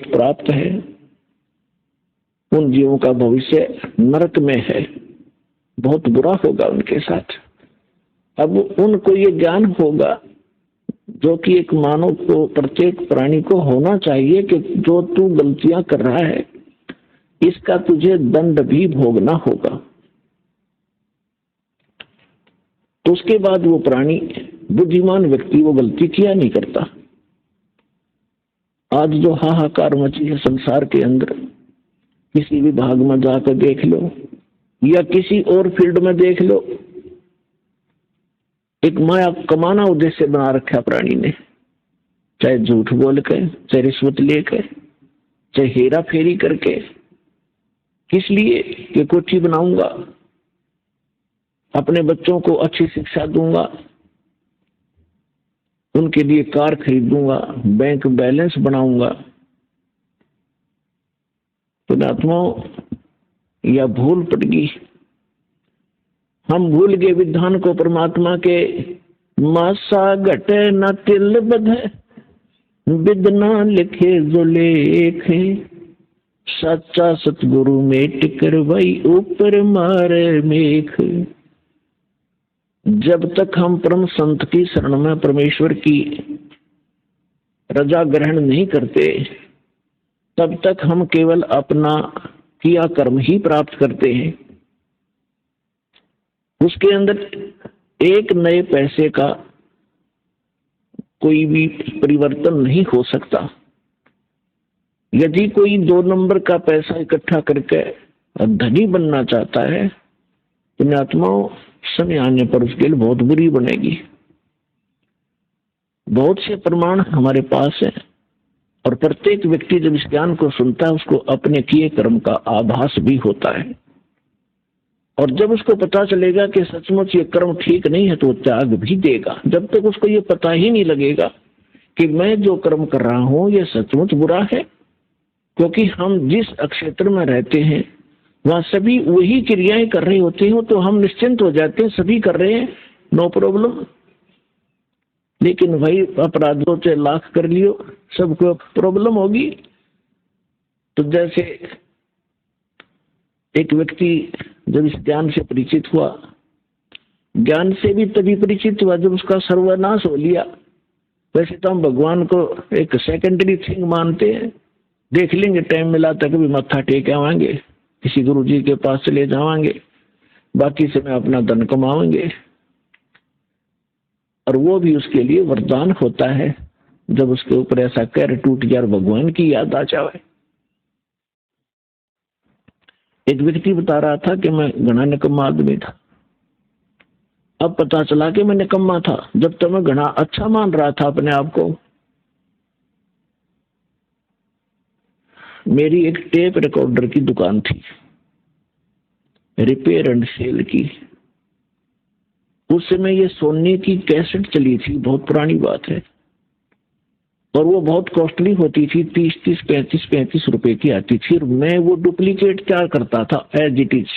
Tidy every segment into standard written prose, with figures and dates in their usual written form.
प्राप्त है, उन जीवों का भविष्य नरक में है, बहुत बुरा होगा उनके साथ। अब उनको ये ज्ञान होगा जो कि एक मानव को, प्रत्येक प्राणी को होना चाहिए कि जो तू गलतियां कर रहा है इसका तुझे दंड भी भोगना होगा। तो उसके बाद वो प्राणी, बुद्धिमान व्यक्ति, वो गलती किया नहीं करता। आज जो हाहाकार मची है संसार के अंदर, किसी भी भाग में जाकर देख लो या किसी और फील्ड में देख लो, एक माया कमाना उद्देश्य बना रखा प्राणी ने, चाहे झूठ बोल के, चाहे रिश्वत लेकर, चाहे हेरा फेरी करके। किस लिए? कि कोठी बनाऊंगा, अपने बच्चों को अच्छी शिक्षा दूंगा, उनके लिए कार खरीदूंगा, बैंक बैलेंस बनाऊंगा। पुण्यात्माओं, या भूल पड़ गई, हम भूल गए विधान को परमात्मा के। मासा घटे न तिल बधे, विदना लिखे जो लेखे, सच्चा सतगुरु में टिकर वही ऊपर मारे मेख। जब तक हम परम संत की शरण में परमेश्वर की रजा ग्रहण नहीं करते, तब तक हम केवल अपना किया कर्म ही प्राप्त करते हैं। उसके अंदर एक नए पैसे का कोई भी परिवर्तन नहीं हो सकता। यदि कोई 2 नंबर का पैसा इकट्ठा करके धनी बनना चाहता है, तो आत्माओं, समय आने पर उसके लिए बहुत बुरी बनेगी। बहुत से प्रमाण हमारे पास है, और प्रत्येक व्यक्ति जब इस ज्ञान को सुनता है उसको अपने किए कर्म का आभास भी होता है। और जब उसको पता चलेगा कि सचमुच ये कर्म ठीक नहीं है तो वो त्याग भी देगा। जब तक उसको ये पता ही नहीं लगेगा कि मैं जो कर्म कर रहा हूं ये सचमुच बुरा है, क्योंकि हम जिस क्षेत्र में रहते हैं वहां सभी वही क्रियाएं कर रहे होते हैं, तो हम निश्चिंत हो जाते हैं, सभी कर रहे हैं, नो प्रॉब्लम। लेकिन वही अपराधों से लाख कर लियो, सबको प्रॉब्लम होगी। तो जैसे एक व्यक्ति जब इस ज्ञान से परिचित हुआ, ज्ञान से भी तभी परिचित हुआ जब उसका सर्वनाश हो लिया। वैसे तो हम भगवान को एक सेकेंडरी थिंग मानते हैं, देख लेंगे टाइम मिला तक भी मत्था टेक आवाएंगे, किसी गुरु जी के पास चले जावाएंगे, बाकी समय अपना धन कमाएंगे। और वो भी उसके लिए वरदान होता है जब उसके ऊपर ऐसा कहर टूट गया और भगवान की याद आ जाए। एक व्यक्ति बता रहा था कि मैं घना निकम्मा आदमी था। अब पता चला कि मैं निकम्मा था, जब तक मैं घना अच्छा मान रहा था अपने आप को। मेरी एक टेप रिकॉर्डर की दुकान थी, रिपेयर एंड सेल की। उस समय ये सोनी की कैसेट चली थी, बहुत पुरानी बात है, और वो बहुत कॉस्टली होती थी, 30-35 रुपए की आती थी। और मैं वो डुप्लीकेट क्या करता था एज इट इज,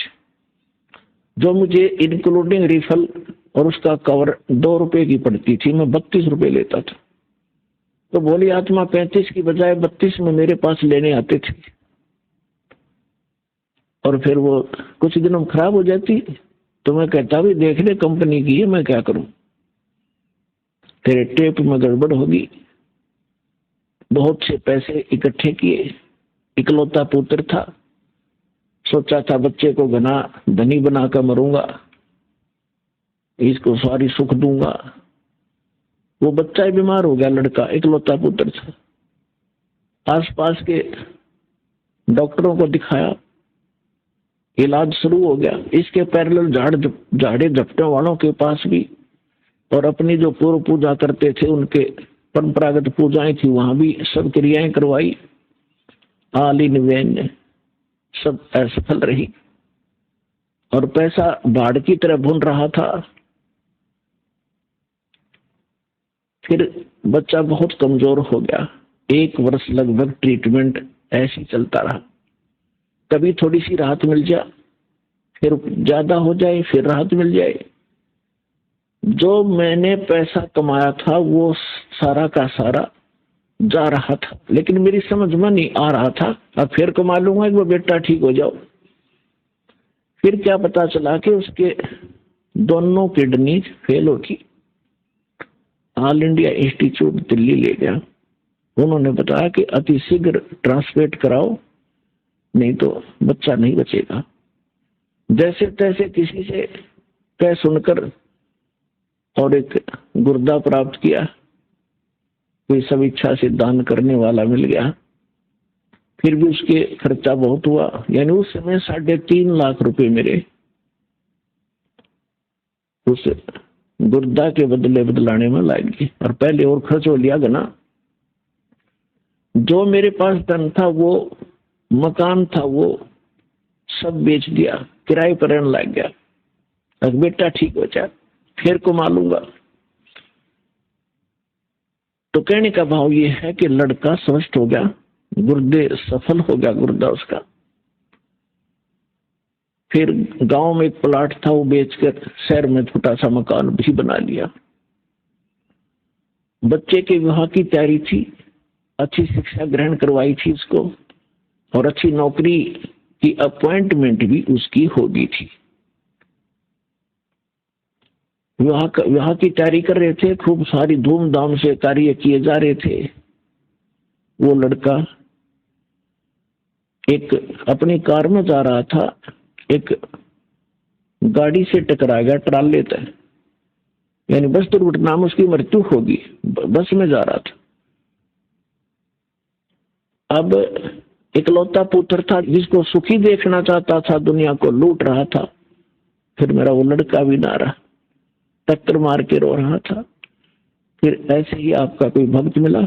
जो मुझे इंक्लूडिंग रिफल और उसका कवर 2 रुपए की पड़ती थी, मैं 32 रुपए लेता था। तो भोली आत्मा 35 की बजाय 32 में मेरे पास लेने आते थे, और फिर वो कुछ दिनों में खराब हो जाती। तो मैं कहता भी देख ले कंपनी की है, मैं क्या करूं, तेरे टेप में गड़बड़ होगी। बहुत से पैसे इकट्ठे किए, इकलौता पुत्र था, सोचा था बच्चे को घना धनी बनाकर मरूंगा, इसको सारी सुख दूंगा। वो बच्चा ही बीमार हो गया, लड़का इकलौता पुत्र था। आसपास के डॉक्टरों को दिखाया, इलाज शुरू हो गया। इसके पैरेलल झाड़े झपटे वालों के पास भी, और अपनी जो पूर्व पूजा करते थे उनके परंपरागत पूजाएं थी, वहां भी सब क्रियाएं करवाई। ऑल इन वेन, सब असफल रही, और पैसा बाढ़ की तरह भुन रहा था। फिर बच्चा बहुत कमजोर हो गया। 1 वर्ष लगभग ट्रीटमेंट ऐसे चलता रहा। कभी थोड़ी सी राहत मिल जाए, फिर ज्यादा हो जाए, फिर राहत मिल जाए। जो मैंने पैसा कमाया था वो सारा का सारा जा रहा था, लेकिन मेरी समझ में नहीं आ रहा था। अब फिर कमा लूंगा कि वो बेटा ठीक हो जाओ। फिर क्या पता चला कि उसके दोनों किडनी फेल होगी। ऑल इंडिया इंस्टीट्यूट दिल्ली ले गया। उन्होंने बताया कि अति शीघ्र ट्रांसप्लांट कराओ, नहीं तो बच्चा नहीं बचेगा। जैसे तैसे किसी से कह सुनकर और एक गुर्दा प्राप्त किया। कोई सब इच्छा से दान करने वाला मिल गया। फिर भी उसके खर्चा बहुत हुआ, यानी उस समय 3.5 लाख रुपए मेरे उस गुर्दा के बदले बदलाने में लग गए। और पहले और खर्च हो लिया गना। जो मेरे पास धन था, वो मकान था, वो सब बेच दिया, किराए पर रहने लग गया। अब बेटा ठीक बचा, फिर कमा लूंगा। तो कहने का भाव ये है कि लड़का स्वस्थ हो गया, गुर्दे सफल हो गया गुर्दा उसका। फिर गांव में एक प्लाट था, वो बेचकर शहर में छोटा सा मकान भी बना लिया। बच्चे के विवाह की तैयारी थी, अच्छी शिक्षा ग्रहण करवाई थी उसको, और अच्छी नौकरी की अपॉइंटमेंट भी उसकी हो गई थी। विवाह की तैयारी कर रहे थे, खूब सारी धूमधाम से कार्य किए जा रहे थे। वो लड़का एक अपनी कार में जा रहा था, एक गाड़ी से टकरा गया, ट्राले तक, यानी बस दुर्घटना में उसकी मृत्यु होगी। बस में जा रहा था। अब इकलौता पुत्र था, जिसको सुखी देखना चाहता था, दुनिया को लूट रहा था। फिर मेरा वो लड़का भी ना रहा, टक्कर मार के रो रहा था। फिर ऐसे ही आपका कोई भक्त मिला,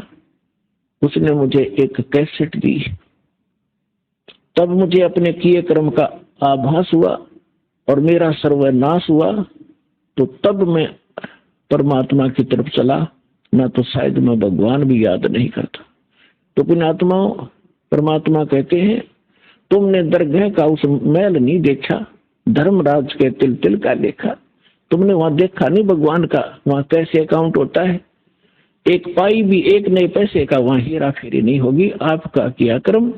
उसने मुझे एक कैसेट दी। तब मुझे अपने किए कर्म का आभास हुआ और मेरा सर्वनाश हुआ। तो तब मैं परमात्मा की तरफ चला, ना तो शायद मैं भगवान भी याद नहीं करता। तो पुण्यात्माओं, परमात्मा कहते हैं, तुमने दरगाह का उस मैल नहीं देखा, धर्मराज के तिल तिल का देखा। तुमने वहां देखा नहीं भगवान का, वहां कैसे अकाउंट होता है। एक पाई भी, एक नए पैसे का वहां हेरा फेरी नहीं होगी। आपका किया कर्म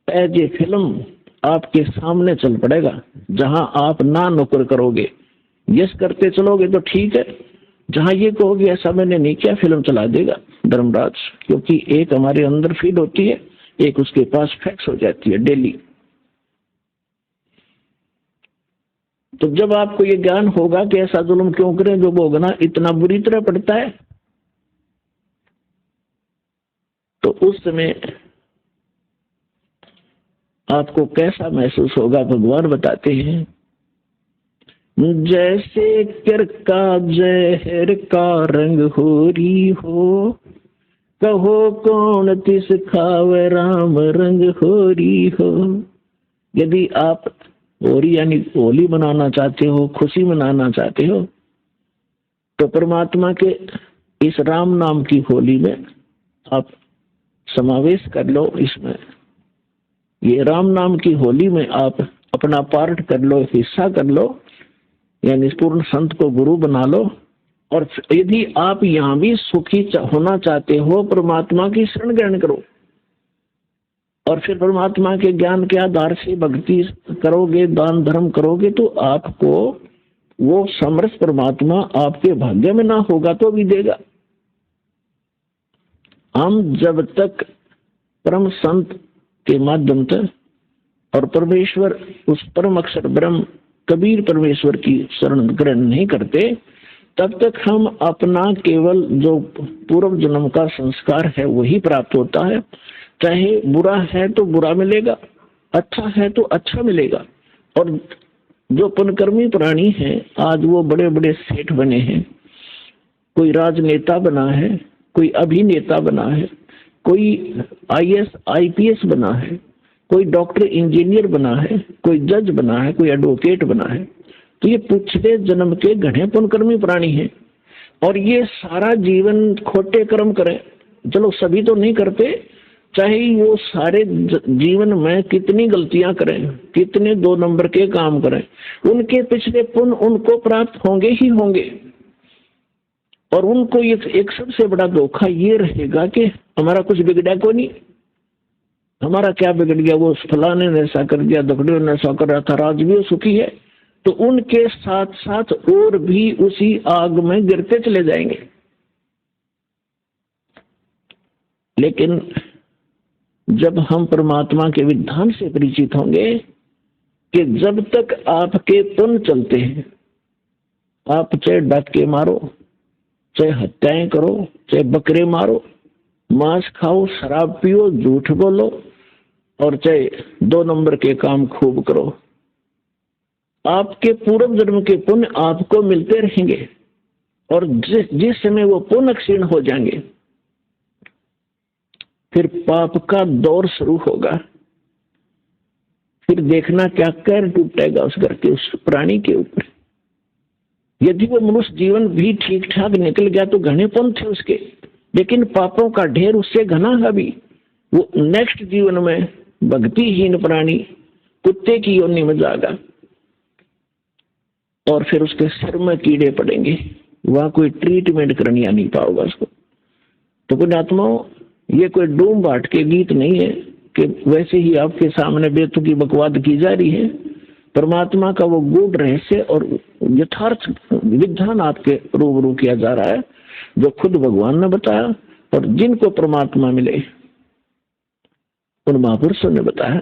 एज ए फिल्म आपके सामने चल पड़ेगा, जहां आप ना नौकर करोगे, यस करते चलोगे तो ठीक है। जहां ये कहोगे ऐसा मैंने नहीं किया, फिल्म चला देगा धर्मराज। क्योंकि एक हमारे अंदर फीड होती है, एक उसके पास फैक्स हो जाती है डेली। तो जब आपको ये ज्ञान होगा कि ऐसा जुल्म क्यों करें, जो भोगना इतना बुरी तरह पड़ता है, तो उस समय आपको कैसा महसूस होगा, भगवान बताते हैं। जैसे कर का जहर का रंग होरी हो, कहो कौन तिस खावे राम रंग होरी हो। यदि आप होली यानी होली मनाना चाहते हो, खुशी मनाना चाहते हो, तो परमात्मा के इस राम नाम की होली में आप समावेश कर लो। इसमें ये राम नाम की होली में आप अपना पार्ट कर लो, हिस्सा कर लो, यानी पूर्ण संत को गुरु बना लो। और यदि आप यहाँ भी सुखी होना चाहते हो, परमात्मा की शरण ग्रहण करो। और फिर परमात्मा के ज्ञान के आधार से भक्ति करोगे, दान धर्म करोगे, तो आपको वो समर्थ परमात्मा आपके भाग्य में ना होगा तो भी देगा। हम जब तक परम संत के माध्यम से और परमेश्वर उस परम अक्षर ब्रह्म कबीर परमेश्वर की शरण ग्रहण नहीं करते, तब तक हम अपना केवल जो पूर्व जन्म का संस्कार है वही प्राप्त होता है। चाहे बुरा है तो बुरा मिलेगा, अच्छा है तो अच्छा मिलेगा। और जो पुण्यकर्मी प्राणी हैं, आज वो बड़े बड़े सेठ बने हैं, कोई राजनेता बना है, कोई अभिनेता बना है, कोई IAS IPS बना है, कोई डॉक्टर इंजीनियर बना है, कोई जज बना है, कोई एडवोकेट बना है। तो ये पिछले जन्म के घने पुण्यकर्मी प्राणी हैं। और ये सारा जीवन खोटे कर्म करें, चलो सभी तो नहीं करते, चाहे वो सारे जीवन में कितनी गलतियां करें, कितने 2 नंबर के काम करें, उनके पिछले पुण्य उनको प्राप्त होंगे ही होंगे। और उनको ये एक सबसे बड़ा धोखा ये रहेगा कि हमारा कुछ बिगड़ा को नहीं, हमारा क्या बिगड़ गया, वो फलाने ने ऐसा कर दिया, दखड़े ने ऐसा कर रहा था, राज भी सुखी है। तो उनके साथ साथ और भी उसी आग में गिरते चले जाएंगे। लेकिन जब हम परमात्मा के विधान से परिचित होंगे कि जब तक आपके पुण्य चलते हैं, आप चाहे डके मारो, चाहे हत्याएं करो, चाहे बकरे मारो, मांस खाओ, शराब पियो, झूठ बोलो और चाहे 2 नंबर के काम खूब करो, आपके पूर्व जन्म के पुण्य आपको मिलते रहेंगे। और जिस समय वो पुण्य क्षीण हो जाएंगे, फिर पाप का दौर शुरू होगा। फिर देखना क्या कहर टूटेगा उस घर के, उस प्राणी के ऊपर। यदि वो मनुष्य जीवन भी ठीक ठाक निकल गया तो घने पुण्य थे उसके, लेकिन पापों का ढेर उससे घना है भी। वो नेक्स्ट जीवन में भक्तिहीन प्राणी कुत्ते की योनि में जाएगा और फिर उसके सिर में कीड़े पड़ेंगे, वहां कोई ट्रीटमेंट करनी नहीं पाओगा उसको। तो पुण्यात्माओं, ये कोई डूम बाट के गीत नहीं है कि वैसे ही आपके सामने बेतुकी बकवाद की जा रही है। परमात्मा का वो गूढ़ रहस्य और यथार्थ विधान आपके रूबरू किया जा रहा है, जो खुद भगवान ने बताया और जिनको परमात्मा मिले उन महापुरुषों ने बताया।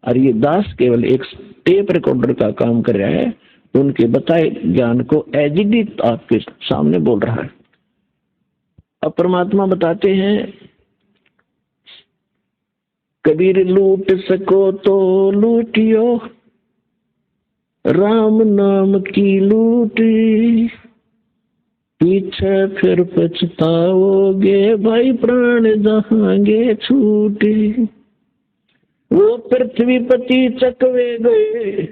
और ये दास केवल एक टेप रिकॉर्डर का काम कर रहा है, उनके बताए ज्ञान को एजिडी आपके सामने बोल रहा है। अब परमात्मा बताते हैं, कबीर लूट सको तो लूटियो, राम नाम की लूट, पीछे फिर पछताओगे, भाई प्राण जहांगे छूटे। वो पृथ्वीपति चकवे गए,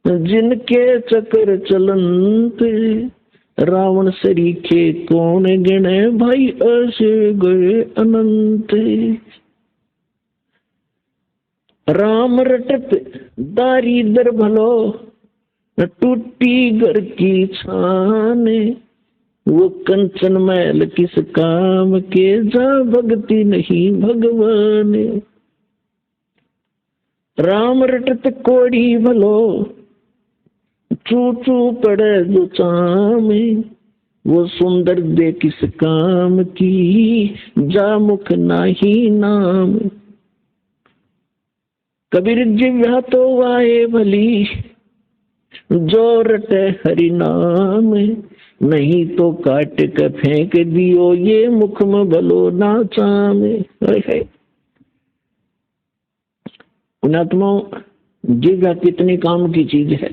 जिनके चक्र चलंत, रावण सरीखे कौन गिने, भाई ऐसे गए अनंत। राम रटत दारिद्र भलो, टूटी घर की छान, वो कंचन मैल किस काम के, जा भक्ति नहीं भगवान। राम रटत कोड़ी भलो, चू चू पड़े जो चाम, वो सुंदर दे किस काम की, जा मुख नाही नाम। कबीर जिव्हा तो वाए भली, जो रटे हरि नाम, नहीं तो काट के फेंक दियो, ये मुख में भलो ना चाम। पुण्यात्माओं, जिव्हा कितनी काम की चीज है,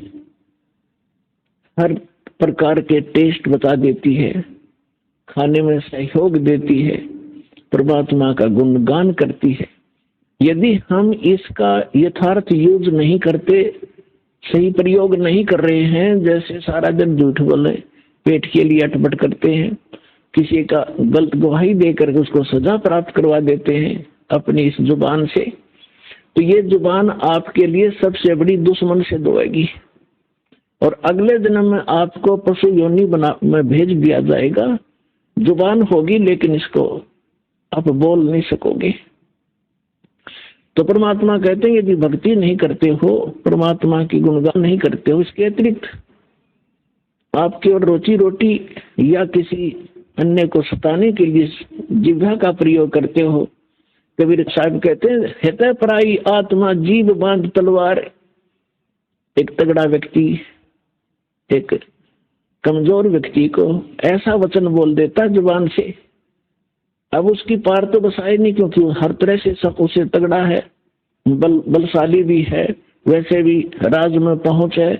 हर प्रकार के टेस्ट बता देती है, खाने में सहयोग देती है, परमात्मा का गुणगान करती है। यदि हम इसका यथार्थ यूज नहीं करते, सही प्रयोग नहीं कर रहे हैं, जैसे सारा दिन झूठ बोले, पेट के लिए अटपट करते हैं, किसी का गलत गवाही देकर उसको सजा प्राप्त करवा देते हैं अपनी इस जुबान से, तो ये जुबान आपके लिए सबसे बड़ी दुश्मन सिद्ध होगी। और अगले जन्म में आपको पशु योनि में भेज दिया जाएगा। जुबान होगी लेकिन इसको आप बोल नहीं सकोगे। तो परमात्मा कहते हैं यदि भक्ति नहीं करते हो, परमात्मा की गुणगान नहीं करते हो, इसके अतिरिक्त आप केवल रोजी रोटी या किसी अन्य को सताने के लिए जिह्वा का प्रयोग करते हो। कबीर साहब कहते हैं, हित पराई आत्मा जीव बांध तलवार। एक तगड़ा व्यक्ति एक कमजोर व्यक्ति को ऐसा वचन बोल देता जुबान से, अब उसकी पार तो बसाए नहीं, क्योंकि हर तरह से सब उसे तगड़ा है, बलशाली भी है, वैसे भी राज में पहुंच है।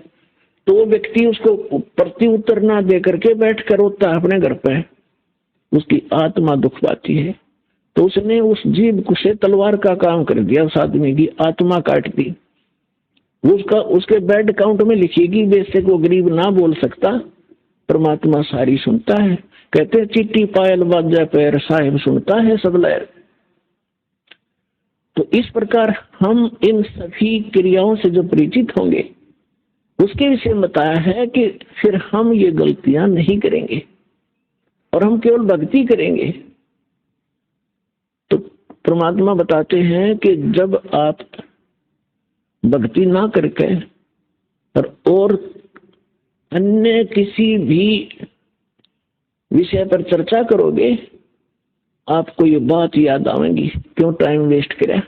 तो वो व्यक्ति उसको प्रति उत्तर ना दे करके बैठ कर रोता है अपने घर पे, उसकी आत्मा दुख पाती है। तो उसने उस जीव से तलवार का काम कर दिया, उस आदमी की आत्मा काट दी। उसका उसके बैड काउंट में लिखेगी, बेशक वो गरीब ना बोल सकता, परमात्मा सारी सुनता है। कहते चिट्ठी पायल बाजा पैर, साहिब सुनता है सब लहर। तो इस प्रकार हम इन सभी क्रियाओं से जो परिचित होंगे, उसके विषय में बताया है कि फिर हम ये गलतियां नहीं करेंगे। और हम केवल भक्ति करेंगे। तो परमात्मा बताते हैं कि जब आप भक्ति ना करके और अन्य किसी भी विषय पर चर्चा करोगे, आपको ये बात याद आएगी, क्यों टाइम वेस्ट करें।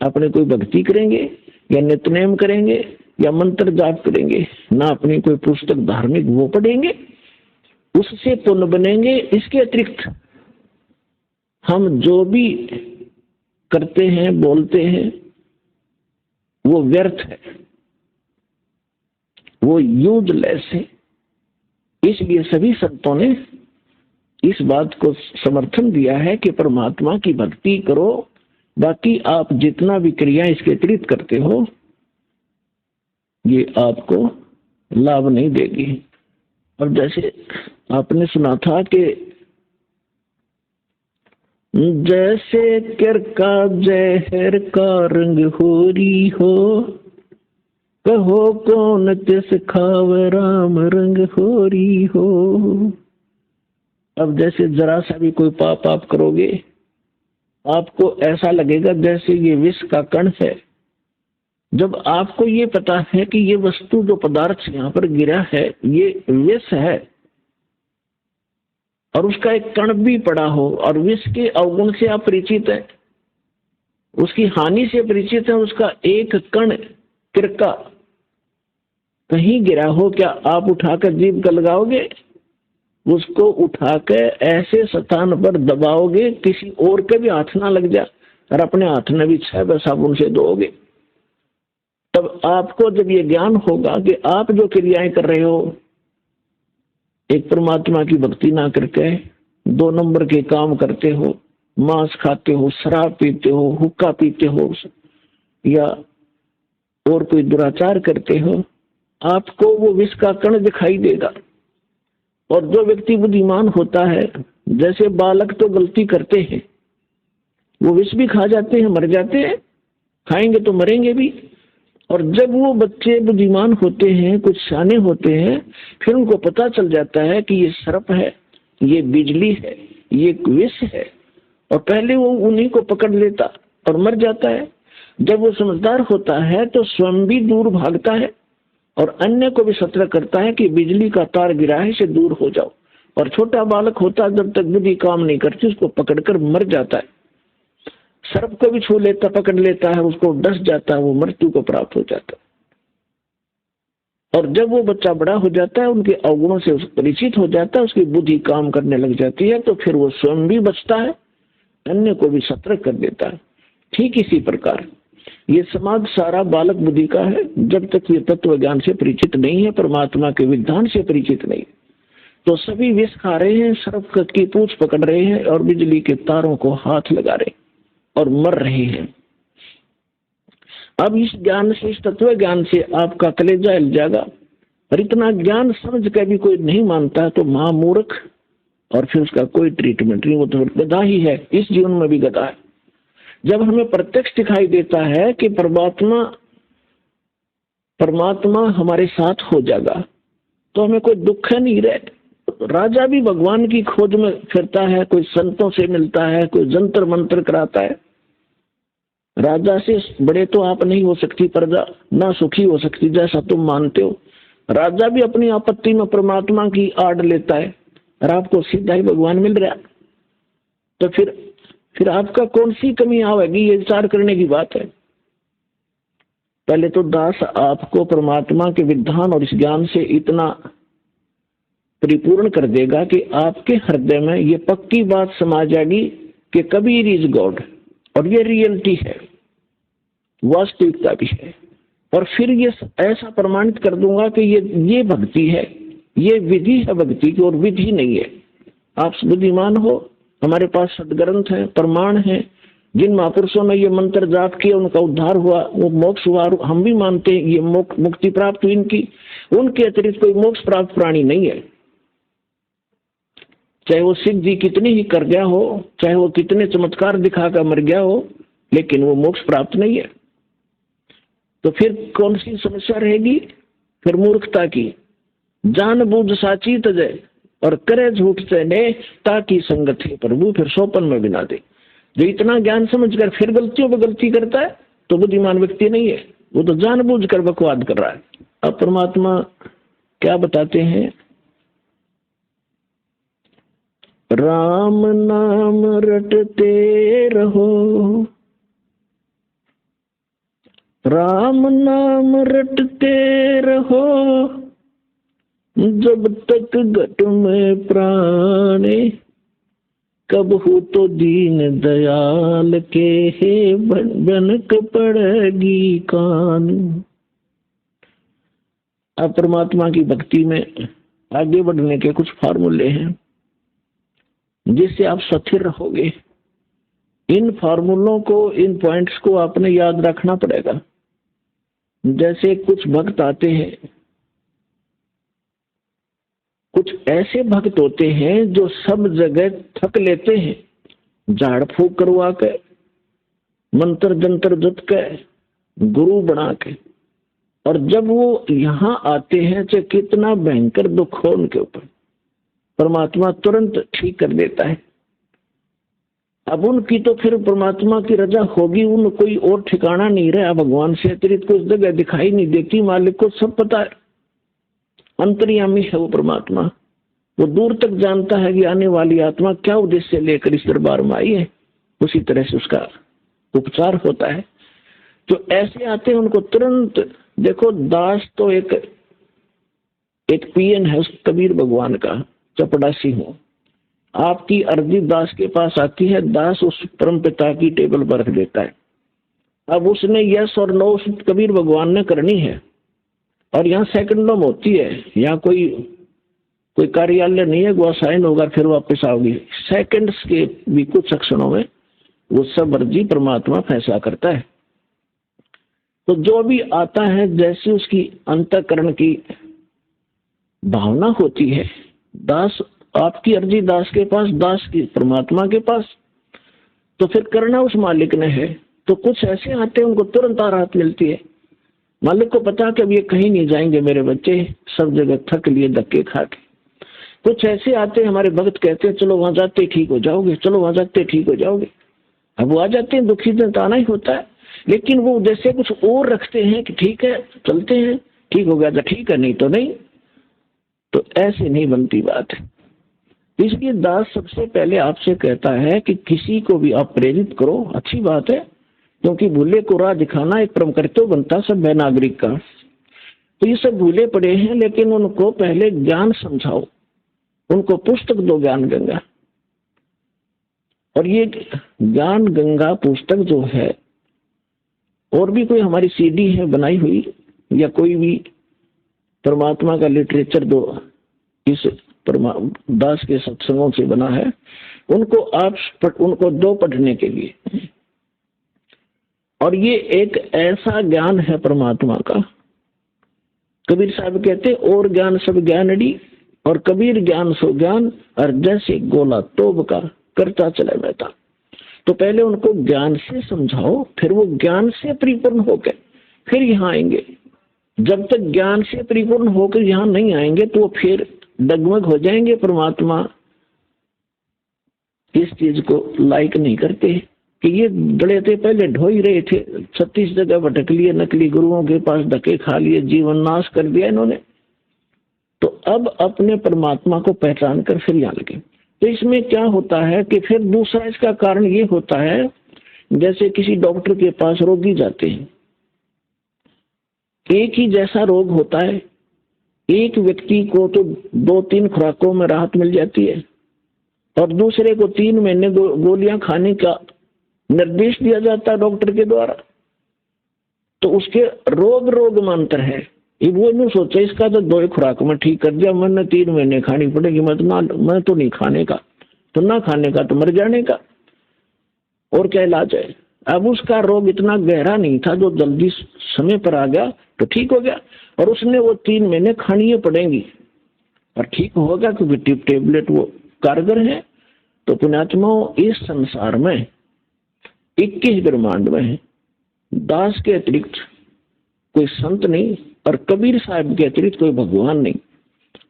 अपने कोई भक्ति करेंगे या नित्यनेम करेंगे या मंत्र जाप करेंगे, ना अपनी कोई पुस्तक धार्मिक वो पढ़ेंगे, उससे पुण्य बनेंगे। इसके अतिरिक्त हम जो भी करते हैं बोलते हैं वो व्यर्थ है, वो यूजलेस है। इसलिए सभी संतों ने इस बात को समर्थन दिया है कि परमात्मा की भक्ति करो, बाकी आप जितना भी क्रिया इसके अतिरिक्त करते हो ये आपको लाभ नहीं देगी। और जैसे आपने सुना था कि जैसे कर का जहर का रंग होरी हो, कहो कौन तिस खाव राम रंग होरी हो। अब जैसे जरा सा भी कोई पाप आप करोगे, आपको ऐसा लगेगा जैसे ये विष का कण है। जब आपको ये पता है कि ये वस्तु जो पदार्थ यहाँ पर गिरा है ये विष है, और उसका एक कण भी पड़ा हो, और विष के अवगुण से आप परिचित हैं, उसकी हानि से परिचित हैं, उसका एक कण किरका कहीं गिरा हो, क्या आप उठाकर जीभ पर लगाओगे? उसको उठाकर ऐसे स्थान पर दबाओगे किसी और के भी हाथ ना लग जाए, और अपने हाथ में भी 6 साबुन से धोओगे। तब आपको जब ये ज्ञान होगा कि आप जो क्रियाएं कर रहे हो, एक परमात्मा की भक्ति ना करके 2 नंबर के काम करते हो, मांस खाते हो, शराब पीते हो, हुक्का पीते हो, या और कोई दुराचार करते हो, आपको वो विष का कण दिखाई देगा। और जो व्यक्ति बुद्धिमान होता है, जैसे बालक तो गलती करते हैं, वो विष भी खा जाते हैं, मर जाते हैं, खाएंगे तो मरेंगे भी। और जब वो बच्चे बुद्धिमान होते हैं, कुछ शाने होते हैं, फिर उनको पता चल जाता है कि ये सर्प है, ये बिजली है, ये विष है, और पहले वो उन्हीं को पकड़ लेता और मर जाता है। जब वो समझदार होता है तो स्वयं भी दूर भागता है और अन्य को भी सतर्क करता है कि बिजली का तार गिरा है, से दूर हो जाओ। और छोटा बालक होता है, जब तक बुद्धि काम नहीं करती, उसको पकड़कर मर जाता है। सर्प को भी छू लेता, पकड़ लेता है, उसको डस जाता है, वो मृत्यु को प्राप्त हो जाता है। और जब वो बच्चा बड़ा हो जाता है, उनके अवगुणों से परिचित हो जाता है, उसकी बुद्धि काम करने लग जाती है, तो फिर वो स्वयं भी बचता है, अन्य को भी सतर्क कर देता है। ठीक इसी प्रकार ये समाज सारा बालक बुद्धि का है। जब तक ये तत्व ज्ञान से परिचित नहीं है, परमात्मा के विधान से परिचित नहीं, तो सभी विष खा रहे हैं, सर्प की पूंछ पकड़ रहे हैं और बिजली के तारों को हाथ लगा रहे और मर रहे हैं। अब इस ज्ञान से, इस तत्व ज्ञान से आपका कलेजा हिल जाएगा। और इतना ज्ञान समझ कर भी कोई नहीं मानता तो महामूर्ख, और फिर उसका कोई ट्रीटमेंट नहीं, वो तो गधा ही है, इस जीवन में भी गधा है। जब हमें प्रत्यक्ष दिखाई देता है कि परमात्मा हमारे साथ हो जाएगा, तो हमें कोई दुख नहीं रहे। राजा भी भगवान की खोज में फिरता है, कोई संतों से मिलता है, कोई जंतर मंत्र कराता है। राजा से बड़े तो आप नहीं हो सकती प्रजा, ना सुखी हो सकती जैसा तुम मानते हो। राजा भी अपनी आपत्ति में परमात्मा की आड़ लेता है, और आपको सीधा ही भगवान मिल रहा, तो फिर आपका कौन सी कमी आवेगी, ये विचार करने की बात है। पहले तो दास आपको परमात्मा के विधान और इस ज्ञान से इतना परिपूर्ण कर देगा कि आपके हृदय में ये पक्की बात समा जाएगी कि कबीर इज गॉड, और ये रियलिटी है, वास्तविकता भी है। और फिर ये ऐसा प्रमाणित कर दूंगा कि ये भक्ति है, ये विधि है भक्ति की, और विधि नहीं है। आप बुद्धिमान हो, हमारे पास सदग्रंथ है, प्रमाण है, जिन महापुरुषों ने ये मंत्र जाप किया उनका उद्धार हुआ, वो मोक्ष हुआ, हम भी मानते हैं ये मुक्ति प्राप्त हुई इनकी। उनके अतिरिक्त कोई मोक्ष प्राप्त प्राणी नहीं है। चाहे वो सिद्ध जी कितनी ही कर गया हो, चाहे वो कितने चमत्कार दिखाकर मर गया हो, लेकिन वो मोक्ष प्राप्त नहीं है। तो फिर कौन सी समस्या रहेगी? फिर मूर्खता की। जान बूझ साची तजय, और करे झूठ से ने ताकि संगत है प्रभु फिर सोपन में बिना दे। जो इतना ज्ञान समझकर फिर गलतियों पर गलती करता है तो बुद्धिमान व्यक्ति नहीं है, वो तो जानबूझकर बकवाद कर रहा है। अब परमात्मा क्या बताते हैं, राम नाम रटते रहो, राम नाम रटते रहो, जब तक घट में प्राणे, कब हो तो दीन दयाल के हे बनक पड़ेगी कान। अब परमात्मा की भक्ति में आगे बढ़ने के कुछ फार्मूले हैं जिससे आप स्थिर रहोगे। इन फार्मूलों को, इन पॉइंट्स को आपने याद रखना पड़ेगा। जैसे कुछ भक्त आते हैं, कुछ ऐसे भक्त होते हैं जो सब जगह थक लेते हैं, झाड़ फूक करवा के, मंत्र जंतर जप के, गुरु बना के, और जब वो यहाँ आते हैं चाहे कितना भयंकर दुख हो उनके ऊपर, परमात्मा तुरंत ठीक कर देता है। अब उनकी तो फिर परमात्मा की रजा होगी, उन कोई और ठिकाना नहीं रहा, भगवान से अतिरिक्त कुछ जगह दिखाई नहीं देती। मालिक को सब पता है, अंतर्यामी है वो परमात्मा। वो दूर तक जानता है कि आने वाली आत्मा क्या उद्देश्य लेकर इस दरबार में आई है, उसी तरह से उसका उपचार होता है। जो ऐसे आते हैं उनको तुरंत, देखो दास तो एक पीएन है उस कबीर भगवान का, चपड़ासी हो, आपकी अर्जी दास के पास आती है, दास उस परम पिता की टेबल पर रख देता है। अब उसने यस और नो उस कबीर भगवान ने करनी है, और यहाँ सेकंडों में होती है। यहाँ कोई कार्यालय नहीं है, वो साइन होगा फिर वापस आओगी, सेकंड्स के भी कुछ क्षणों में वो सब अर्जी परमात्मा फैसला करता है। तो जो भी आता है जैसी उसकी अंतःकरण की भावना होती है, दास आपकी अर्जी दास के पास, दास की परमात्मा के पास, तो फिर करना उस मालिक ने है। तो कुछ ऐसे आते हैं उनको तुरंत राहत मिलती है। मालिक को पता कि अब ये कहीं नहीं जाएंगे मेरे बच्चे, सब जगह थक लिए धक्के खा के। कुछ ऐसे आते हैं हमारे भक्त कहते हैं चलो वहां जाते ठीक हो जाओगे, चलो वहां जाते ठीक हो जाओगे। अब वो आ जाते हैं, दुखी तो आना ही होता है, लेकिन वो जैसे कुछ और रखते हैं कि ठीक है चलते हैं, ठीक हो गया तो ठीक है, नहीं तो नहीं। तो ऐसे नहीं बनती बात है। इसलिए दास सबसे पहले आपसे कहता है कि किसी को भी आप प्रेरित करो, अच्छी बात है, क्योंकि भूले को राह दिखाना एक परम कर्तव्य बनता सब है नागरिक का। तो ये सब भूले पड़े हैं, लेकिन उनको पहले ज्ञान समझाओ, उनको पुस्तक दो ज्ञान गंगा। और ये ज्ञान गंगा पुस्तक जो है, और भी कोई हमारी सीडी है बनाई हुई, या कोई भी परमात्मा का लिटरेचर दो इस दास के सत्संगों से बना है, उनको दो पढ़ने के लिए। और ये एक ऐसा ज्ञान है परमात्मा का, कबीर साहब कहते और ज्ञान सब ज्ञानड़ी, और कबीर ज्ञान सो ज्ञान, और जैसे गोला तोब का करता चला बैठा। तो पहले उनको ज्ञान से समझाओ, फिर वो ज्ञान से परिपूर्ण होकर फिर यहाँ आएंगे। जब तक ज्ञान से परिपूर्ण होकर यहाँ नहीं आएंगे तो वो फिर डगमग हो जाएंगे। परमात्मा इस चीज को लाइक नहीं करते कि ये डले थे, पहले ढो ही रहे थे, 36 जगह भटक लिए, नकली गुरुओं के पास धक्के खा लिए, जीवन नाश कर दिया इन्होंने, तो अब अपने परमात्मा को पहचान कर फिर यहाँ लगे। तो इसमें क्या होता है कि फिर दूसरा इसका कारण ये होता है, जैसे किसी डॉक्टर के पास रोगी जाते हैं, एक ही जैसा रोग होता है, एक व्यक्ति को तो 2-3 खुराकों में राहत मिल जाती है, और दूसरे को 3 महीने गोलियां खाने का निर्देश दिया जाता है डॉक्टर के द्वारा। तो उसके रोग में अंतर है। वो नहीं सोचा इसका तो 2 खुराक में ठीक कर दिया, मैंने 3 महीने खानी पड़ेगी, मैं तो नहीं खाने का, तो ना खाने का तो मर जाने का, और क्या इलाज है। अब उसका रोग इतना गहरा नहीं था, जो जल्दी समय पर आ गया तो ठीक हो गया, और उसने वो 3 महीने खानी पड़ेंगी और ठीक होगा, क्योंकि टेबलेट वो कारगर है। तो पुण्यात्माओं, इस संसार में 21 ब्रह्मांड में है, दास के अतिरिक्त कोई संत नहीं, और कबीर साहब के अतिरिक्त कोई भगवान नहीं।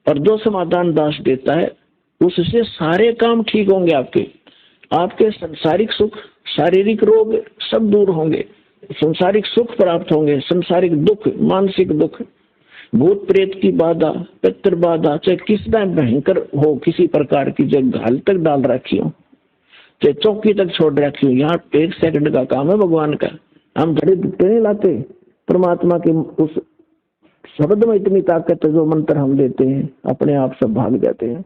और जो समाधान दास देता है उससे सारे काम ठीक होंगे आपके। आपके सांसारिक सुख, शारीरिक रोग सब दूर होंगे, संसारिक सुख प्राप्त होंगे, संसारिक दुख, मानसिक दुख, भूत प्रेत की बाधा, पितृ बाधा, चाहे कितना भयंकर हो, किसी प्रकार की जो घाल तक डाल रखी हो, चाहे चौकी तक छोड़ रखी हो, यहाँ 1 सेकंड का काम है भगवान का। हम घड़ी नहीं लाते, परमात्मा के उस शब्द में इतनी ताकत है, जो मंत्र हम लेते हैं अपने आप सब भाग जाते हैं।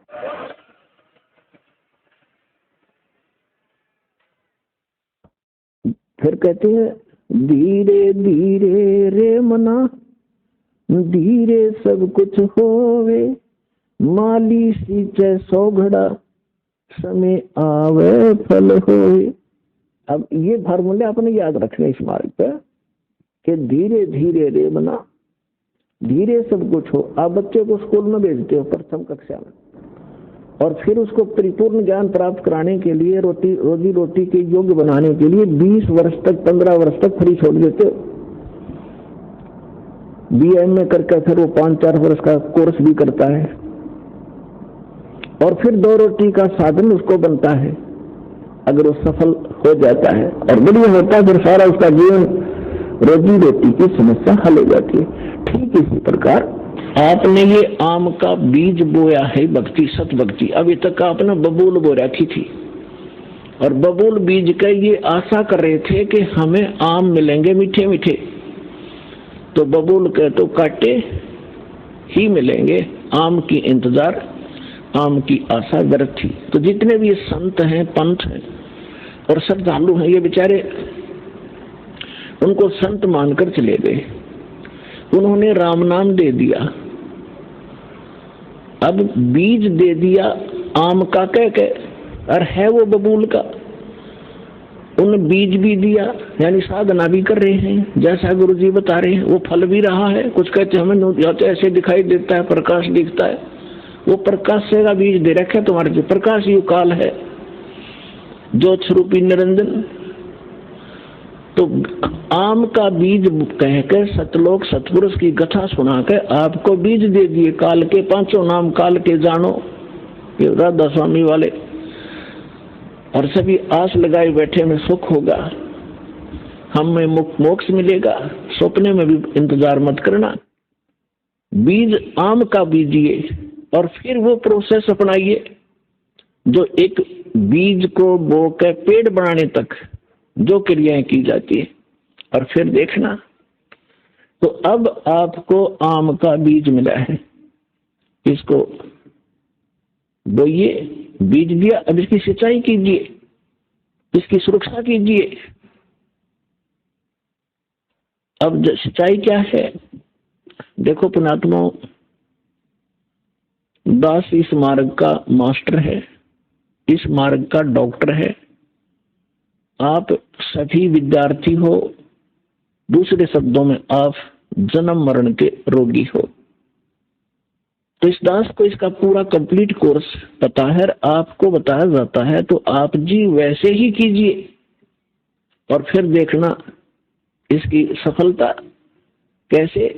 फिर कहते हैं धीरे धीरे रे मना, धीरे सब कुछ होवे, माली सींचे 100 घड़ा, समय आवे फल होवे। अब ये फार्मूले आपने याद रखने इस मार्ग पे कि धीरे धीरे रे मना, धीरे सब कुछ हो। आप बच्चे को स्कूल में भेजते हो प्रथम कक्षा में, और फिर उसको परिपूर्ण ज्ञान प्राप्त कराने के लिए, रोजी रोटी के योग्य बनाने के लिए 20 वर्ष तक, 15 वर्ष तक फ्री छोड़ देते हो। BA करके फिर वो 5-4 वर्ष का कोर्स भी करता है, और फिर 2 रोटी का साधन उसको बनता है। अगर वो सफल हो जाता है और बढ़िया होता है, फिर सारा उसका जीवन रोजी रोटी की समस्या हल हो जाती है। ठीक इसी प्रकार आपने ये आम का बीज बोया है, भक्ति, सत भक्ति। अभी तक आपने बबूल बो रखी थी, और बबूल बीज का ये आशा कर रहे थे कि हमें आम मिलेंगे मीठे मीठे, तो बबूल के तो काटे ही मिलेंगे, आम की इंतजार, आम की आशा व्यर्थ थी। तो जितने भी संत हैं, पंथ हैं और श्रद्धालु हैं, ये बेचारे उनको संत मानकर चले गए, उन्होंने राम नाम दे दिया, अब बीज दे दिया आम का कह के, और है वो बबूल का। उन बीज भी दिया, यानी साधना भी कर रहे हैं जैसा गुरु जी बता रहे हैं, वो फल भी रहा है। कुछ कहते हैं हमें तो ऐसे दिखाई देता है, प्रकाश दिखता है, वो प्रकाश से का बीज दे रखा है तुम्हारे जो प्रकाश युग काल है, जो स्वरूपी निरंजन। तो आम का बीज कहकर सतलोक सतपुरुष की कथा सुनाकर आपको बीज दे दिए, काल के 5 नाम काल के जानो, ये राधा स्वामी वाले, और सभी आस लगाए बैठे में सुख होगा, हमें मोक्ष मिलेगा, सपने में भी इंतजार मत करना। बीज आम का बीजिए और फिर वो प्रोसेस अपनाइए जो एक बीज को बोकर पेड़ बनाने तक जो क्रियाएं की जाती है, और फिर देखना। तो अब आपको आम का बीज मिला है, इसको बोइए, बीज दिया, अब इसकी सिंचाई कीजिए, इसकी सुरक्षा कीजिए। अब सिंचाई क्या है देखो पुणात्मा, दास इस मार्ग का मास्टर है, इस मार्ग का डॉक्टर है। आप सभी विद्यार्थी हो, दूसरे शब्दों में आप जन्म मरण के रोगी हो। तो इस दास को इसका पूरा कंप्लीट कोर्स पता है, आपको बताया जाता है, तो आप जी वैसे ही कीजिए और फिर देखना इसकी सफलता कैसे।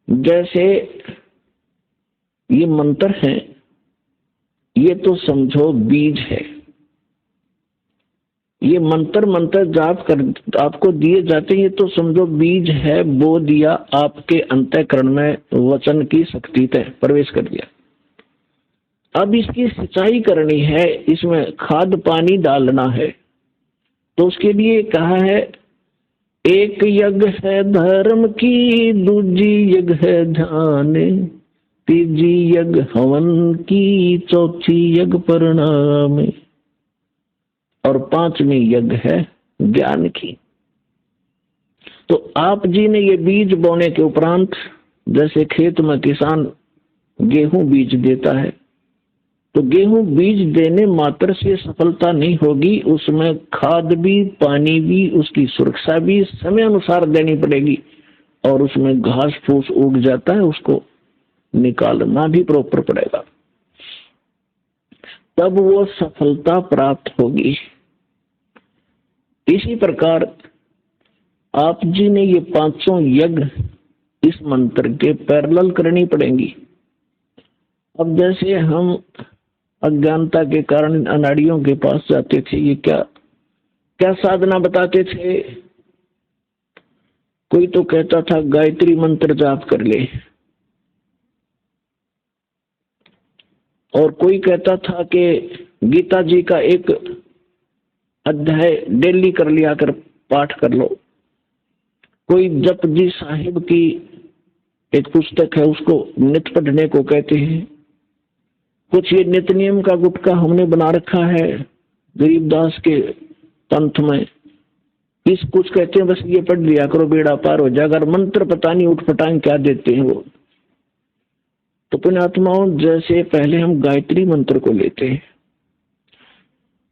जैसे ये मंत्र है, ये तो समझो बीज है, ये मंत्र जाप कर आपको दिए जाते हैं, ये तो समझो बीज है, बो दिया आपके अंतःकरण में, वचन की शक्ति तक प्रवेश कर दिया। अब इसकी सिंचाई करनी है, इसमें खाद पानी डालना है। तो उसके लिए कहा है, एक यज्ञ है धर्म की, दूजी यज्ञ है ध्यान, तीजी यज्ञ हवन की, चौथी यज्ञ परिणाम, और 5वीं यज्ञ है ज्ञान की। तो आप जी ने ये बीज बोने के उपरांत, जैसे खेत में किसान गेहूं बीज देता है, तो गेहूं बीज देने मात्र से सफलता नहीं होगी, उसमें खाद भी, पानी भी, उसकी सुरक्षा भी समय अनुसार देनी पड़ेगी, और उसमें घास फूस उग जाता है, उसको निकालना भी प्रॉपर पड़ेगा, तब वो सफलता प्राप्त होगी। इसी प्रकार आप जी ने ये 5 यज्ञ इस मंत्र के पैरेलल करनी पड़ेंगी। अब जैसे हम अज्ञानता के कारण अनाड़ियों के पास जाते थे, ये क्या क्या साधना बताते थे। कोई तो कहता था गायत्री मंत्र जाप कर ले, और कोई कहता था कि गीता जी का एक अध्याय डेली कर लिया कर पाठ कर लो। कोई जप जी साहिब की एक पुस्तक है उसको नित पढ़ने को कहते हैं। कुछ ये नित नियम का गुटका हमने बना रखा है गरीबदास के पंथ में, इस कुछ कहते हैं बस ये पढ़ लिया करो बेड़ा पार हो जाएगा। अगर मंत्र पता नहीं उठपटांग क्या देते हैं वो। तो पुण्यात्माओं, जैसे पहले हम गायत्री मंत्र को लेते हैं।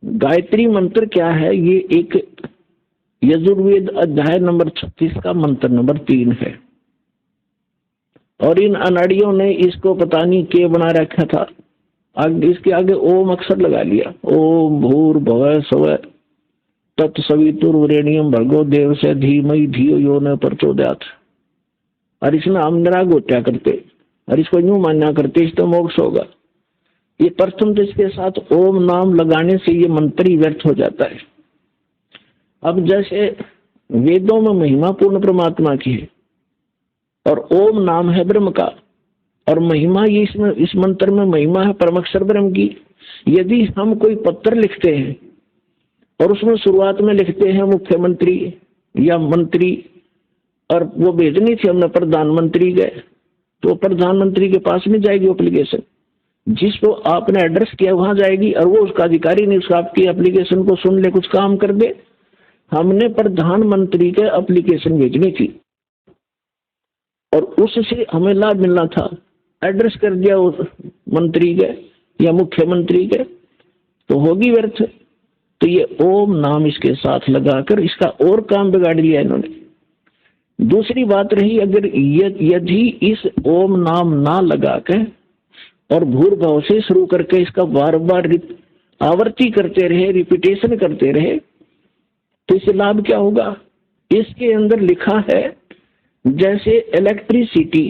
गायत्री मंत्र क्या है? ये एक यजुर्वेद अध्याय नंबर 36 का मंत्र नंबर 3 है, और इन अनाड़ियों ने इसको पता नहीं क्या बना रखा था। इसके आगे ओम अक्षर लगा लिया, ओम भूर्भुवः स्वः तत्सवितुर्वरेण्यं भर्गो देवस्य धीमहि धियो यो न प्रचोदयात्। और इसमें हम निराग होत्या करते और इसको यूं मान्या करते इस तो मोक्ष होगा। ये प्रथम तो इसके साथ ओम नाम लगाने से ये मंत्र ही व्यर्थ हो जाता है। अब जैसे वेदों में महिमा पूर्ण परमात्मा की है और ओम नाम है ब्रह्म का, और महिमा ये इसमें इस मंत्र में महिमा है परमक्षर ब्रह्म की। यदि हम कोई पत्र लिखते हैं और उसमें शुरुआत में लिखते हैं मुख्यमंत्री या मंत्री, और वो भेजनी थी हमने प्रधानमंत्री गए, तो प्रधानमंत्री के पास नहीं जाएगी एप्लीकेशन, जिसको आपने एड्रेस किया वहां जाएगी, और वो उसका अधिकारी नहीं उसका आपकी एप्लीकेशन को सुन ले कुछ काम कर दे। हमने प्रधानमंत्री के एप्लीकेशन भेजनी थी और उससे हमें लाभ मिलना था। एड्रेस कर दिया उस मंत्री के या मुख्यमंत्री के, तो होगी व्यर्थ। तो ये ओम नाम इसके साथ लगाकर इसका और काम बिगाड़ लिया इन्होंने। दूसरी बात रही, अगर यदि इस ओम नाम ना लगा के और भूर्भाव से शुरू करके इसका बार बार आवृत्ति करते रहे, रिपीटेशन करते रहे, तो इससे लाभ क्या होगा? इसके अंदर लिखा है जैसे इलेक्ट्रिसिटी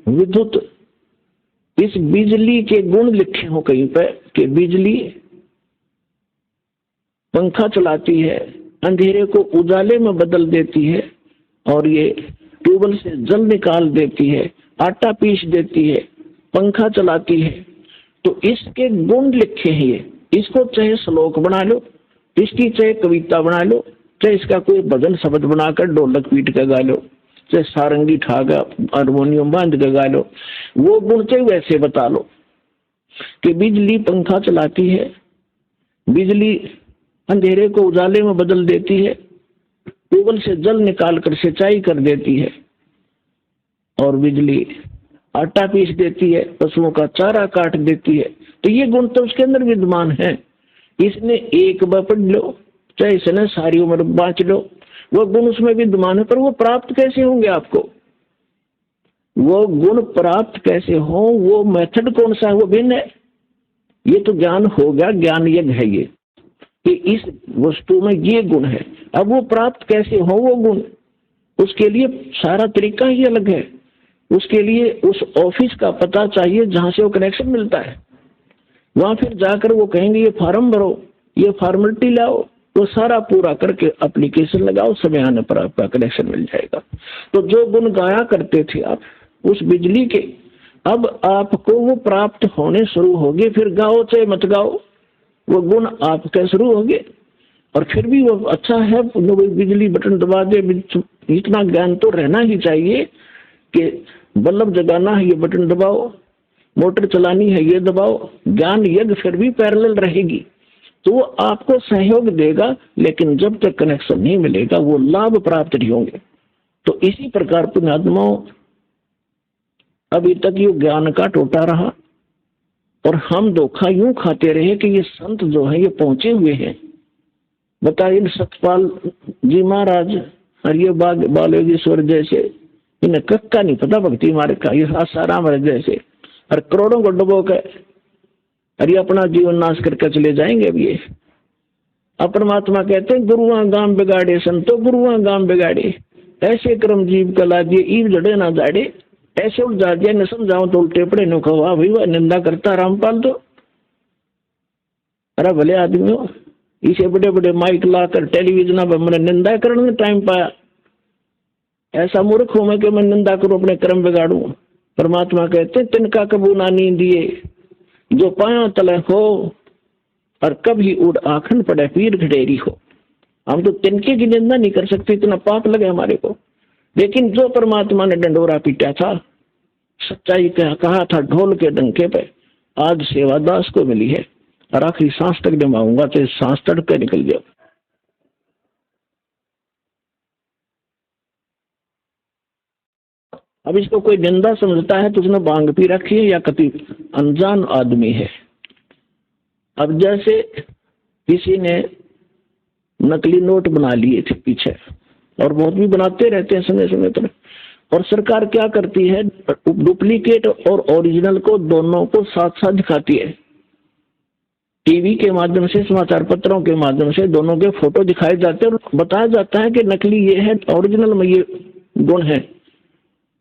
विद्युत, इस बिजली के गुण लिखे हो कहीं पे कि बिजली पंखा चलाती है, अंधेरे को उजाले में बदल देती है, और ये ट्यूबवेल से जल निकाल देती है, आटा पीस देती है, पंखा चलाती है। तो इसके गुण लिखे हैं ये। इसको चाहे श्लोक बना लो, इसकी चाहे कविता बना लो, चाहे इसका कोई भजन शब्द बनाकर ढोलक पीट कर गा लो, चाहे सारंगी ठागा हारमोनियम बांध कर गा लो, वो गुण चाहे वैसे बता लो कि बिजली पंखा चलाती है, बिजली अंधेरे को उजाले में बदल देती है, ट्यूबवेल से जल निकाल कर सिंचाई कर देती है, और बिजली आटा पीस देती है, पशुओं का चारा काट देती है। तो ये गुण तो उसके अंदर विद्यमान है। इसने एक बार पढ़ लो, चाहे इसने सारी उम्र बांच लो, वो गुण उसमें विद्यमान है। पर वो प्राप्त कैसे होंगे आपको? वो गुण प्राप्त कैसे हो, वो मेथड कौन सा है, वो भिन्न है। ये तो ज्ञान हो गया, ज्ञान यज्ञ है ये कि इस वस्तु में ये गुण है। अब वो प्राप्त कैसे हो वो गुण, उसके लिए सारा तरीका ही अलग है। उसके लिए उस ऑफिस का पता चाहिए जहां से वो कनेक्शन मिलता है। वहां फिर जाकर वो कहेंगे ये फॉर्म भरो, ये फॉर्मेलिटी लाओ, वो सारा पूरा करके एप्लीकेशन लगाओ, समय आने पर आपका कनेक्शन मिल जाएगा। तो जो गुण गाया करते थे आप उस बिजली के, अब आपको वो प्राप्त होने शुरू हो गए। फिर गाओ चाहे मत गाओ, वो गुण आपके शुरू हो गए। और फिर भी वो अच्छा है, बिजली बटन दबा दे, इतना ज्ञान तो रहना ही चाहिए कि बल्ब जगाना है ये बटन दबाओ, मोटर चलानी है ये दबाओ। ज्ञान यज्ञ फिर भी पैरेलल रहेगी, तो वो आपको सहयोग देगा, लेकिन जब तक कनेक्शन नहीं मिलेगा वो लाभ प्राप्त नहीं होंगे। तो इसी प्रकार पुण्यात्माओं, अभी तक ये ज्ञान का टोटा रहा और हम धोखा यूं खाते रहे कि ये संत जो है ये पहुंचे हुए हैं। बताइए सतपाल जी महाराज और ये बाल योगेश्वर जैसे, इन्हें कक्का नहीं पता भक्ति मार्ग का, ये आसाराम जैसे और करोड़ों को डुबो के अरे अपना जीवन नाश करके चले जाएंगे। अब ये परमात्मा कहते हैं गुरुआ गाम बिगाड़े संतो गुरुआ गाम बिगाड़े, ऐसे कर्म जीव कला दिए ईव जड़े ना जाड़े। ऐसे उलझा दिया, न समझाओ तो उल्टे पड़े, न कहो वाह भाई वाह निंदा करता रामपाल तो, अरे भले आदमी हो, इसे बड़े बड़े माइक लाकर टेलीविजन पर मैंने निंदा करने में टाइम पाया। ऐसा मूर्ख हूं मैं कि मैं निंदा करूं, अपने कर्म बिगाड़ू। परमात्मा कहते हैं तिनका कबू ना नींदिए जो पाया तले हो, और कभी उड़ आखन पड़े पीर घडेरी हो। हम तो तिनके की निंदा नहीं कर सकते, इतना पाप लगे हमारे को। लेकिन जो परमात्मा ने डंडोरा पीटा था, सच्चाई कहा था ढोल के डंके पे, आज सेवा दास को मिली है, और आखिरी सांस तक जमाऊंगा तो सांस तड़के निकल जाओ। अब इसको कोई निंदा समझता है तो उसने भांग पी रखी है या कति अनजान आदमी है। अब जैसे किसी ने नकली नोट बना लिए थे पीछे, और बहुत भी बनाते रहते हैं समय समय पर, और सरकार क्या करती है, डुप्लीकेट और ओरिजिनल को दोनों को साथ साथ दिखाती है। टीवी के माध्यम से, समाचार पत्रों के माध्यम से दोनों के फोटो दिखाए जाते हैं और बताया जाता है कि नकली ये है, ओरिजिनल में ये गुण है,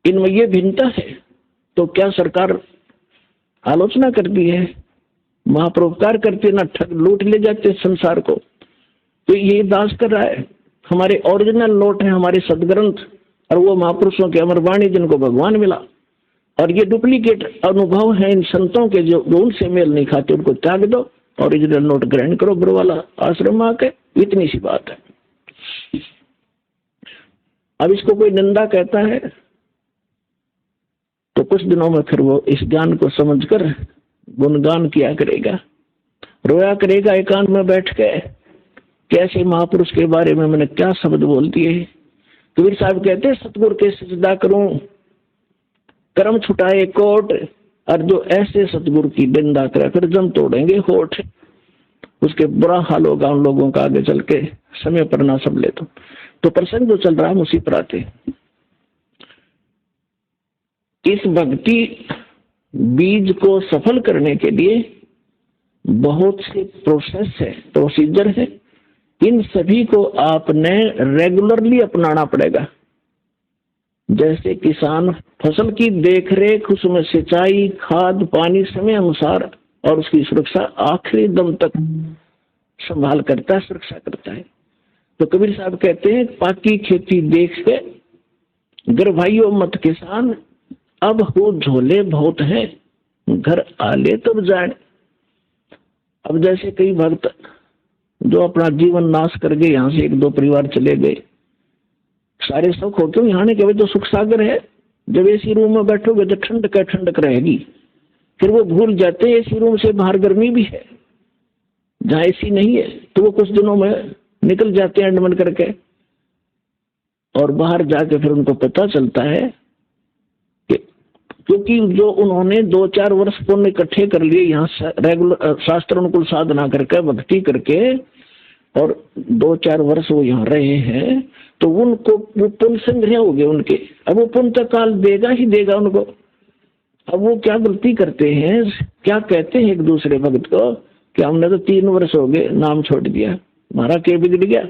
इनमें ये भिन्नता है। तो क्या सरकार आलोचना करती है, महापरोपकार करती है, ना ठग लूट ले जाते संसार को। तो ये दास कर रहा है। हमारे ओरिजिनल नोट है हमारे सदग्रंथ, और वो महापुरुषों के अमर वाणी जिनको भगवान मिला, और ये डुप्लीकेट अनुभव है इन संतों के जो उनसे मेल नहीं खाते, उनको त्याग दो, ओरिजिनल नोट ग्रहण करो गुरु वाला आश्रम में आके। इतनी सी बात है। अब इसको कोई निंदा कहता है तो कुछ दिनों में फिर वो इस ज्ञान को समझकर गुणगान किया करेगा, रोया करेगा एकांत में बैठ के, कैसे महापुरुष के बारे में मैंने क्या शब्द बोल दिए। कबीर साहब कहते हैं सतगुरु के सजदा करूं कर्म छुटाए कोट, और जो ऐसे सतगुरु की निंदा करे फिर जम तोड़ेंगे होठ। उसके बुरा हाल होगा उन लोगों का आगे चल के, समय पर ना सब ले तो प्रसंग जो चल रहा है उसी पर आते। इस भक्ति बीज को सफल करने के लिए बहुत से प्रोसेस है, प्रोसीजर है। इन सभी को आपने रेगुलरली अपनाना पड़ेगा। जैसे किसान फसल की देखरेख, उसमें सिंचाई, खाद, पानी समय अनुसार और उसकी सुरक्षा आखिरी दम तक संभाल करता है, सुरक्षा करता है। तो कबीर साहब कहते हैं पाकी खेती देख के गर्भाइयों मत किसान, अब हो झोले बहुत है घर आले तब जाए। अब जैसे कई भक्त जो अपना जीवन नाश कर गए, यहाँ से एक दो परिवार चले गए, सारे सुख हो क्यों यहाँ के तो सुख सागर है। जब एसी रूम में बैठोगे तो ठंडक रहेगी, फिर वो भूल जाते हैं एसी रूम से बाहर गर्मी भी है। जहाँ एसी नहीं है तो वो कुछ दिनों में निकल जाते हैं अंडमन करके, और बाहर जाके फिर उनको पता चलता है कि क्योंकि जो उन्होंने 2-4 वर्ष पुण्य इकट्ठे कर लिए यहाँ रेगुलर शास्त्र अनुकूल साधना करके भक्ति करके, और 2-4 वर्ष वो यहाँ रहे हैं, तो उनको वो पुण्य संग्रह हो गए उनके। अब वो पुण्य काल देगा ही देगा उनको। अब वो क्या गलती करते हैं, क्या कहते हैं एक दूसरे भक्त को कि हमने तो 3 वर्ष हो गए नाम छोड़ दिया, हमारा क्या बिगड़ गया,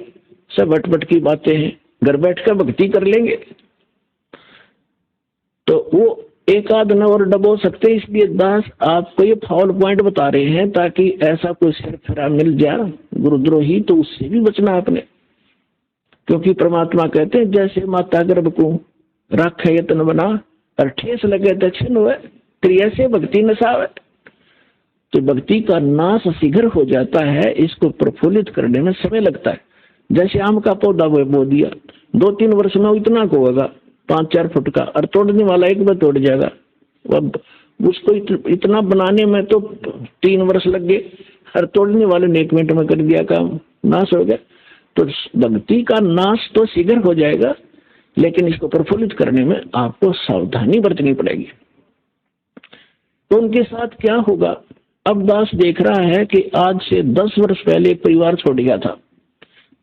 सब भटभट की बातें हैं, घर बैठ कर भक्ति कर लेंगे। तो वो एक आध न और डबो सकते, इसलिए दास आपको ये फाउल पॉइंट बता रहे हैं ताकि ऐसा कोई सिर फिरा मिल जाए गुरुद्रोही तो उससे भी बचना आपने। क्योंकि परमात्मा कहते हैं जैसे माता गर्भ को रख यत्न बना और ठेस लगे दक्षिण हुए, क्रिया से भक्ति नसावे। तो भक्ति का नाश शीघ्र हो जाता है, इसको प्रफुल्लित करने में समय लगता है। जैसे आम का पौधा बो दिया, 2-3 वर्ष में इतना को होगा 5-4 फुट का, और तोड़ने वाला एक बार तोड़ जाएगा। अब उसको इतना बनाने में तो 3 वर्ष लग गए, और तोड़ने वाले ने 1 मिनट में कर दिया काम, नाश हो गया। तो भक्ति का नाश तो शीघ्र हो जाएगा, लेकिन इसको प्रफुल्लित करने में आपको सावधानी बरतनी पड़ेगी। तो उनके साथ क्या होगा, अब दास देख रहा है कि आज से 10 वर्ष पहले एक परिवार छोड़ गया था,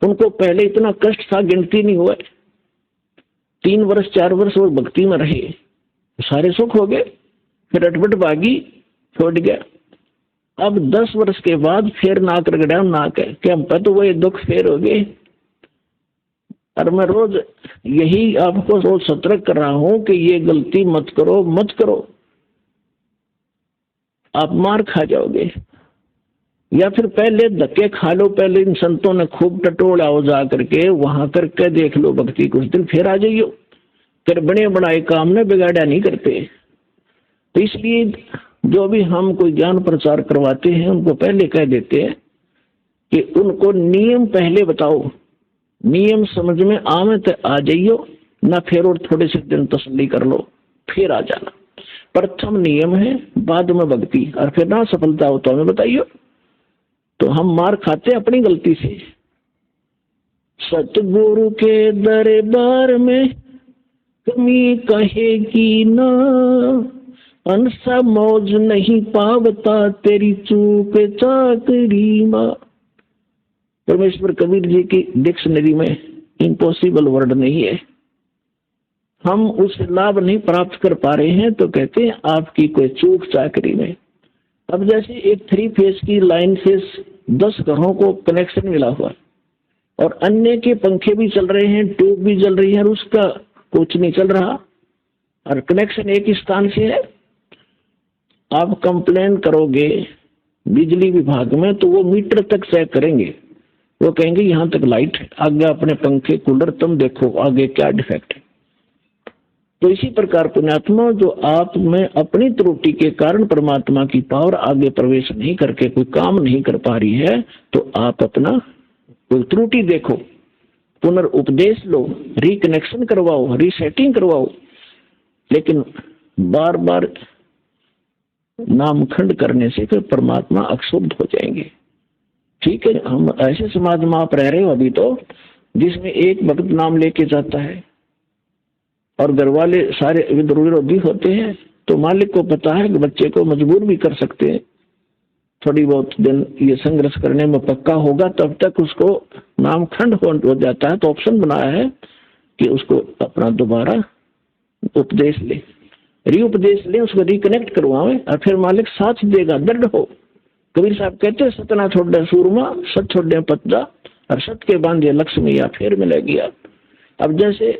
उनको पहले इतना कष्ट था गिनती नहीं हुआ। 3 वर्ष 4 वर्ष वो भक्ति में रहे, सारे सुख हो गए, फिर अटपट भागी छोड़ गया। अब 10 वर्ष के बाद फिर नाक रगड़ा, नाक है कि हम पर तो वही दुख फेर हो गए। और मैं रोज यही आपको रोज सतर्क कर रहा हूं कि ये गलती मत करो, मत करो, आप मार खा जाओगे। या फिर पहले धक्के खा लो, पहले इन संतों ने खूब टटोला हो जा करके, वहां करके देख लो भक्ति, कुछ दिन फिर आ जाइयो। फिर बड़े बनाए काम ने बिगाड़ा नहीं करते। तो इसलिए जो भी हम कोई ज्ञान प्रचार करवाते हैं उनको पहले कह देते हैं कि उनको नियम पहले बताओ, नियम समझ में आवे तो आ जाइयो, ना फिर और थोड़े से दिन तसल्ली कर लो फिर आ जाना। प्रथम नियम है, बाद में भक्ति, और फिर ना सफलता हो तो हमें बताइयो। तो हम मार खाते अपनी गलती से। सतगुरु के दरबार में कमी कहेगी ना, अंसा मौज नहीं पावता तेरी चूक चाकरी मां। परमेश्वर कबीर जी की डिक्शनरी में इम्पॉसिबल वर्ड नहीं है। हम उस लाभ नहीं प्राप्त कर पा रहे हैं तो कहते हैं आपकी कोई चूक चाकरी में। अब जैसे एक 3 फेज की लाइन से 10 घरों को कनेक्शन मिला हुआ और अन्य के पंखे भी चल रहे हैं, ट्यूब भी जल रही है, और उसका कुछ नहीं चल रहा और कनेक्शन एक ही स्थान से है। आप कंप्लेन करोगे बिजली विभाग में तो वो मीटर तक चेक करेंगे, वो कहेंगे यहां तक लाइट है, आगे अपने पंखे कूलर तुम देखो आगे क्या डिफेक्ट है। तो इसी प्रकार पुण्यात्मा, जो आप में अपनी त्रुटि के कारण परमात्मा की पावर आगे प्रवेश नहीं करके कोई काम नहीं कर पा रही है, तो आप अपना कोई त्रुटि देखो, पुनर्उपदेश लो, रिकनेक्शन करवाओ, रीसेटिंग करवाओ। लेकिन बार बार नामखंड करने से फिर परमात्मा अक्षुब्ध हो जाएंगे। ठीक है, हम ऐसे समाज में आप रह रहे हो अभी तो, जिसमें एक भक्त नाम लेके जाता है और घर वाले सारे विरोधी होते हैं, तो मालिक को पता है कि बच्चे को मजबूर भी कर सकते हैं। थोड़ी बहुत दिन ये संघर्ष करने में पक्का होगा, तब तक उसको नामखंड हो जाता है। तो ऑप्शन बनाया है कि उसको अपना दोबारा उपदेश ले, रीउपदेश ले, उसको रिकनेक्ट करवाएं और फिर मालिक साथ देगा। दृढ़ हो। कबीर साहब कहते हैं सतना छोड़े सूरमा, सत छोड़े पतदा, और सत के बांधे लक्ष्मी या फिर मिलेगी। अब जैसे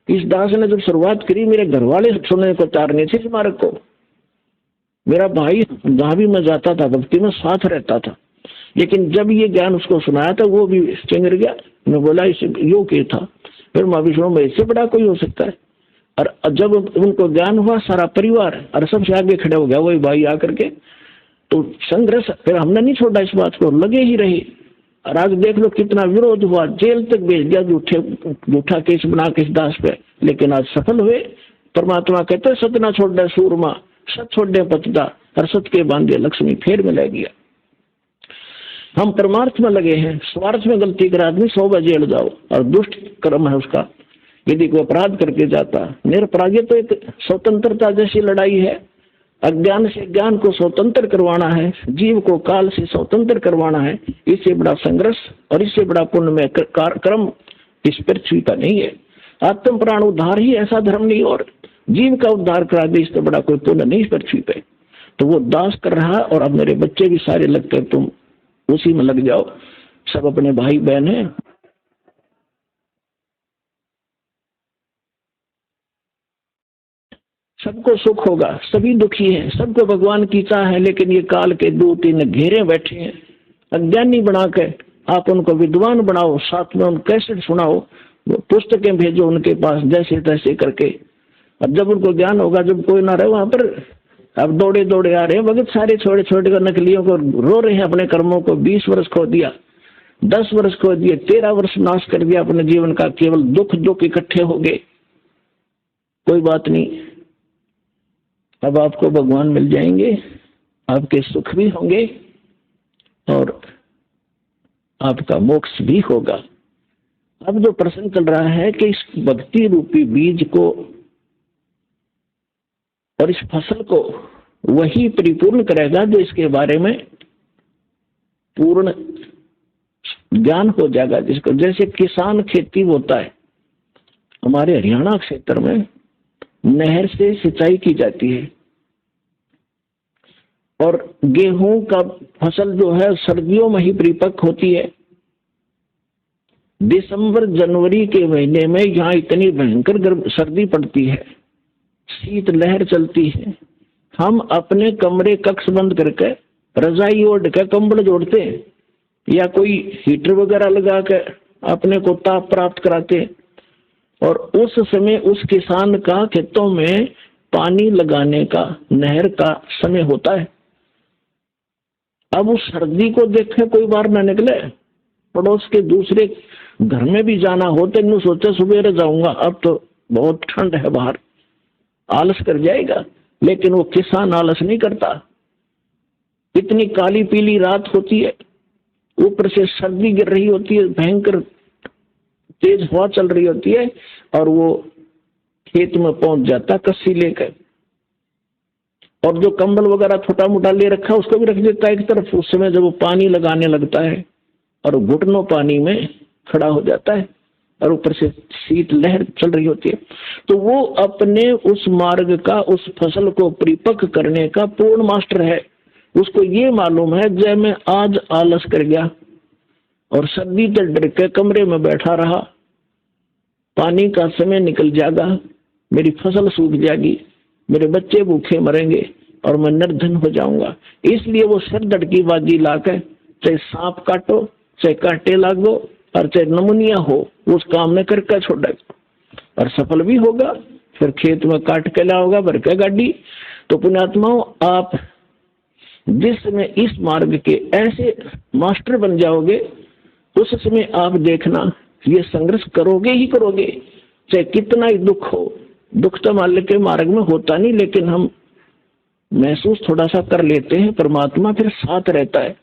इस दास ने जब शुरुआत करी, मेरे घर वाले सुनने को तैयार नहीं थे इस मार्ग को। मेरा भाई जहां भी मैं जाता था भक्ति में साथ रहता था, लेकिन जब ये ज्ञान उसको सुनाया था वो भी चिंगर गया। मैं बोला इसे योग ये था, फिर मैं भी सुना इससे बड़ा कोई हो सकता है। और जब उनको ज्ञान हुआ सारा परिवार और सबसे आगे खड़े हो गया वही भाई आकर के। तो संघर्ष फिर हमने नहीं छोड़ा, इस बात को लगे ही रहे। और आज देख लो कितना विरोध हुआ, जेल तक भेज दिया झूठा केस बना के इस दास पे, लेकिन आज सफल हुए। परमात्मा कहते सत ना छोड़ सूरमा, सत छोड़े पतदा, और सत के बांधे लक्ष्मी फिर मिलेगी। हम परमार्थ में लगे हैं, स्वार्थ में गलती कर आदमी 100 बार जेल जाओ, और दुष्ट कर्म है उसका। यदि कोई अपराध करके जाता निरपराधी, तो एक स्वतंत्रता जैसी लड़ाई है। अज्ञान से ज्ञान को स्वतंत्र करवाना है, जीव को काल से स्वतंत्र करवाना है। इससे बड़ा संघर्ष और इससे बड़ा पुण्य में कर्म इस पृथ्वी का नहीं है। आत्म प्राण उद्धार ही ऐसा धर्म नहीं, और जीव का उद्धार करा दे इससे बड़ा कोई पुण्य नहीं पृथ्वी पे। तो वो दास कर रहा, और अब मेरे बच्चे भी सारे लगते हैं, तुम उसी में लग जाओ, सब अपने भाई बहन हैं। सबको सुख होगा, सभी दुखी हैं, सबको भगवान की चाह है, लेकिन ये काल के 2-3 घेरे बैठे हैं अज्ञानी बना के। आप उनको विद्वान बनाओ, साथ में उन कैसेट सुनाओ, पुस्तकें भेजो उनके पास जैसे तैसे करके। अब जब उनको ज्ञान होगा, जब कोई ना रहे वहां पर, अब दौड़े दौड़े आ रहे हैं भगत सारे छोटे छोटे कर नकलियों को रो रहे हैं अपने कर्मों को। 20 वर्ष खो दिया, 10 वर्ष खो दिए, 13 वर्ष नाश कर दिया अपने जीवन का, केवल दुख दुख इकट्ठे हो गए। कोई बात नहीं, अब आपको भगवान मिल जाएंगे, आपके सुख भी होंगे और आपका मोक्ष भी होगा। अब जो प्रश्न चल रहा है कि इस भक्ति रूपी बीज को और इस फसल को वही परिपूर्ण करेगा जो इसके बारे में पूर्ण ज्ञान हो जाएगा। जिसको जैसे किसान खेती होता है, हमारे हरियाणा क्षेत्र में नहर से सिंचाई की जाती है, और गेहूं का फसल जो है सर्दियों में ही परिपक्व होती है। दिसंबर जनवरी के महीने में यहाँ इतनी भयंकर सर्दी पड़ती है, शीत लहर चलती है, हम अपने कमरे कक्ष बंद करके रजाई ओढ़ के कंबल जोड़ते या कोई हीटर वगैरह लगा के अपने को ताप प्राप्त कराते। और उस समय उस किसान का खेतों में पानी लगाने का, नहर का समय होता है। अब उस सर्दी को देखे कोई बाहर ना निकले, पड़ोस के दूसरे घर में भी जाना हो तो इन सोचे सुबह जाऊंगा, अब तो बहुत ठंड है बाहर, आलस कर जाएगा। लेकिन वो किसान आलस नहीं करता। इतनी काली पीली रात होती है, ऊपर से सर्दी गिर रही होती है, भयंकर तेज हवा चल रही होती है, और वो खेत में पहुंच जाता कस्सी लेकर, और जो कंबल वगैरह छोटा मोटा ले रखा उसको भी रख देता है एक तरफ। उस समय जब वो पानी लगाने लगता है और घुटनों पानी में खड़ा हो जाता है और ऊपर से शीत लहर चल रही होती है, तो वो अपने उस मार्ग का, उस फसल को परिपक्व करने का पूर्ण मास्टर है। उसको ये मालूम है जब मैं आज आलस कर गया और सर्दी से डर के कमरे में बैठा रहा, पानी का समय निकल जाएगा, मेरी फसल सूख जाएगी, मेरे बच्चे भूखे मरेंगे और मैं निर्धन हो जाऊंगा। इसलिए वो सर दड़की बाजी लाकर चाहे सांप काटो, चाहे कांटे लागो और चाहे नमूनिया हो, उस काम में करके छोड़ेगा और सफल भी होगा। फिर खेत में काट के लाओगा भर के गाड़ी। तो पुण्यात्माओं, आप जिस समय इस मार्ग के ऐसे मास्टर बन जाओगे, उस समय आप देखना ये संघर्ष करोगे ही करोगे, चाहे कितना ही दुख हो। दुख तो मान के मार्ग में होता नहीं, लेकिन हम महसूस थोड़ा सा कर लेते हैं, परमात्मा फिर साथ रहता है।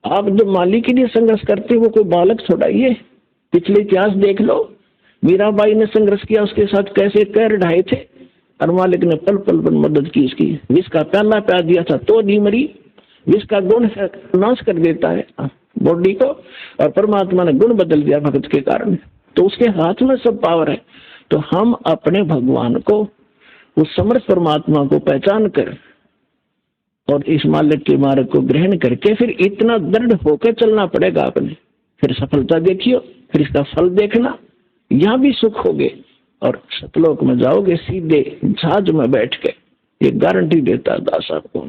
आप जब मालिक के लिए संघर्ष करते हो, वो कोई बालक थोड़ा ही है। पिछले इतिहास देख लो, मीराबाई ने संघर्ष किया, उसके साथ कैसे पैर ढाए थे और मालिक ने पल पल पर मदद की उसकी। विष का प्याला प्यार दिया था तो नहीं मरी। विष का गुण नाश कर देता है बॉडी को, और परमात्मा ने गुण बदल दिया भगत के कारण। तो उसके हाथ में सब पावर है। तो हम अपने भगवान को, उस समर्थ परमात्मा को पहचान कर और इस मालिक के मार्ग को ग्रहण करके फिर इतना दृढ़ होकर चलना पड़ेगा आपने। फिर सफलता देखियो, फिर इसका फल देखना, यहाँ भी सुख होगे और सतलोक में जाओगे सीधे जहाज में बैठ के। ये गारंटी देता दास आपको।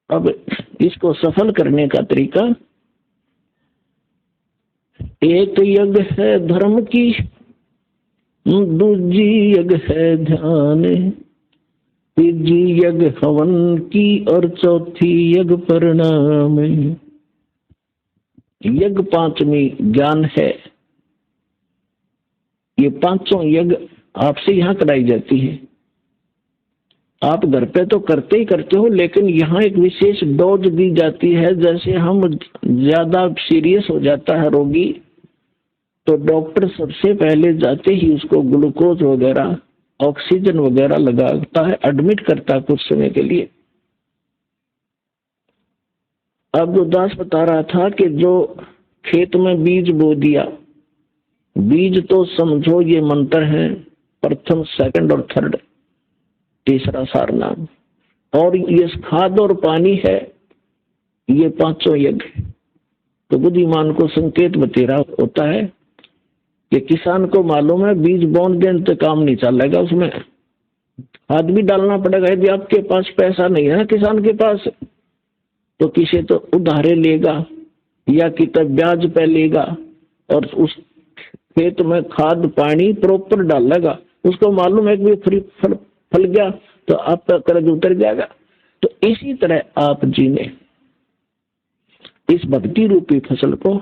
अब इसको सफल करने का तरीका, एक यज्ञ है धर्म की, दूजी यज्ञ है ध्यान, तीजी यज्ञ हवन की और चौथी यज्ञ परिणाम। यज्ञ पांचवी ज्ञान है। ये पांचों यज्ञ आपसे यहाँ कराई जाती है। आप घर पे तो करते ही करते हो, लेकिन यहाँ एक विशेष डोज दी जाती है। जैसे हम ज्यादा सीरियस हो जाता है रोगी, तो डॉक्टर सबसे पहले जाते ही उसको ग्लूकोज वगैरह, ऑक्सीजन वगैरह लगाता है, एडमिट करता है कुछ समय के लिए। अब जो दास बता रहा था कि जो खेत में बीज बो दिया, बीज तो समझो ये मंत्र है, प्रथम, सेकंड और थर्ड, तीसरा सारनाम, और ये खाद और पानी है, ये पांचों यज्ञ। तो बुद्धिमान को संकेत बतेरा होता है कि किसान को मालूम है बीज बोन देने तो काम नहीं चलेगा, उसमें खाद भी डालना पड़ेगा। यदि आपके पास पैसा नहीं है किसान के पास, तो किसी तो उधारे लेगा या कितना ब्याज पे लेगा और उस खेत में खाद पानी प्रॉपर डालेगा। उसको मालूम है कि फ्री फल गया तो आपका कर्ज उतर जाएगा। तो इसी तरह आप जी ने इस भक्ति रूपी फसल को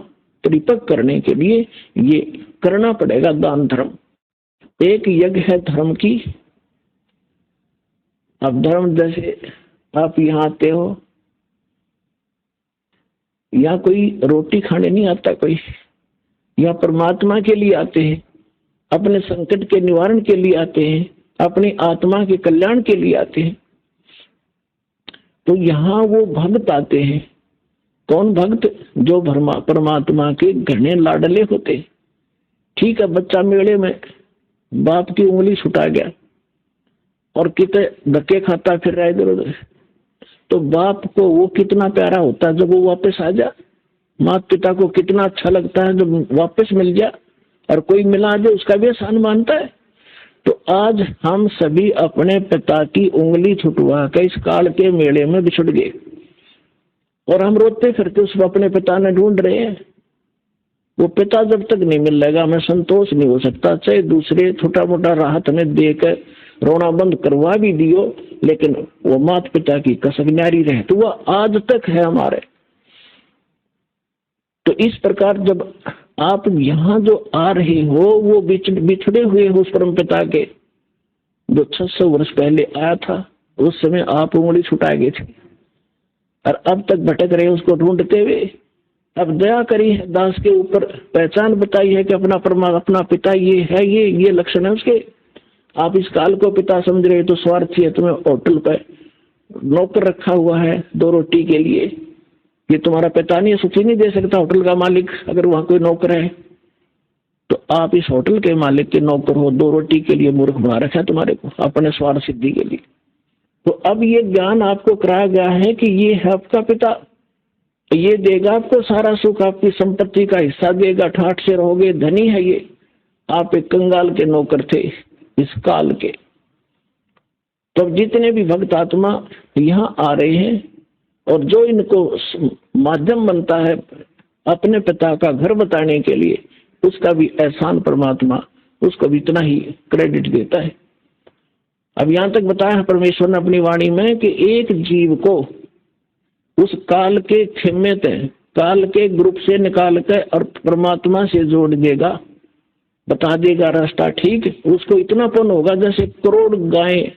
परिपक्व करने के लिए ये करना पड़ेगा दान धर्म। एक यज्ञ है धर्म की। अब धर्म, जैसे आप यहाँ आते हो, यहाँ कोई रोटी खाने नहीं आता, कोई यहाँ परमात्मा के लिए आते हैं, अपने संकट के निवारण के लिए आते हैं, अपनी आत्मा के कल्याण के लिए आते हैं। तो यहाँ वो भक्त आते हैं। कौन भक्त? जो परमात्मा के घने लाडले होते। ठीक है, बच्चा मेले में बाप की उंगली छुटा गया और कितने धक्के खाता फिर रहा इधर उधर, तो बाप को वो कितना प्यारा होता है जब वो वापस आ जा। माता पिता को कितना अच्छा लगता है जब वापस मिल जा, और कोई मिला दे उसका भी एहसान मानता है। तो आज हम सभी अपने पिता की उंगली छुटवा के इस काल के मेले में बिछड़ गए, और हम रोते फिरते उस अपने पिता ने ढूंढ रहे हैं। वो पिता जब तक नहीं मिलेगा हमें संतोष नहीं हो सकता। चाहे दूसरे छोटा मोटा राहत हमें देकर रोना बंद करवा भी दियो, लेकिन वो माता पिता की कसक न्यारी रहे तो वह आज तक है हमारे। तो इस प्रकार जब आप यहाँ जो आ रहे हो वो बिछड़े हुए हो उस परम पिता के, जो 600 वर्ष पहले आया था। उस समय आप उंगली छुटा गए थे और अब तक भटक रहे उसको ढूंढते हुए। अब दया करी है दास के ऊपर, पहचान बताई है कि अपना पिता ये है, ये लक्षण है उसके। आप इस काल को पिता समझ रहे तो स्वार्थी है। तुम्हें होटल पर नौकर रखा हुआ है 2 रोटी के लिए, ये तुम्हारा पिता नहीं, सुखी नहीं दे सकता होटल का मालिक अगर वहां कोई नौकर है। तो आप इस होटल के मालिक के नौकर हो, 2 रोटी के लिए मूर्ख बना रखा है तुम्हारे को अपने स्वार्थ सिद्धि के लिए। तो अब ये ज्ञान आपको कराया गया है कि ये है आपका पिता, ये देगा आपको सारा सुख, आपकी संपत्ति का हिस्सा देगा, ठाठ से रहोगे, धनी है ये। आप एक कंगाल के नौकर थे इस काल के। तो जितने भी भक्त आत्मा यहाँ आ रहे हैं और जो इनको माध्यम बनता है अपने पिता का घर बताने के लिए, उसका भी एहसान परमात्मा उसको भी इतना ही क्रेडिट देता है। अब यहाँ तक बताया है परमेश्वर ने अपनी वाणी में कि एक जीव को उस काल के खेमे तय काल के ग्रुप से निकाल कर और परमात्मा से जोड़ देगा, बता देगा रास्ता ठीक। उसको इतना पुण्य होगा जैसे करोड़ गायें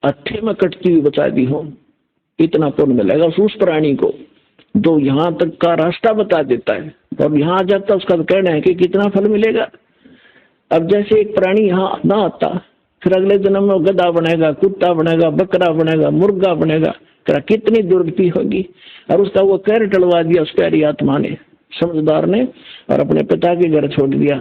अट्ठे में कटती हुई बचा दी हो, इतना पुण्य मिलेगा उस प्राणी को जो यहाँ तक का रास्ता बता देता है। तो अब यहाँ आ जाता उसका तो कहना है कि कितना फल मिलेगा। अब जैसे एक प्राणी यहाँ ना आता, फिर अगले जन्म में गधा बनेगा, कुत्ता बनेगा, बकरा बनेगा, मुर्गा बनेगा, कितनी दुर्गति होगी। और उसका वो कहर टलवा दिया उस प्यारी आत्मा ने, समझदार ने, और अपने पिता के घर छोड़ दिया।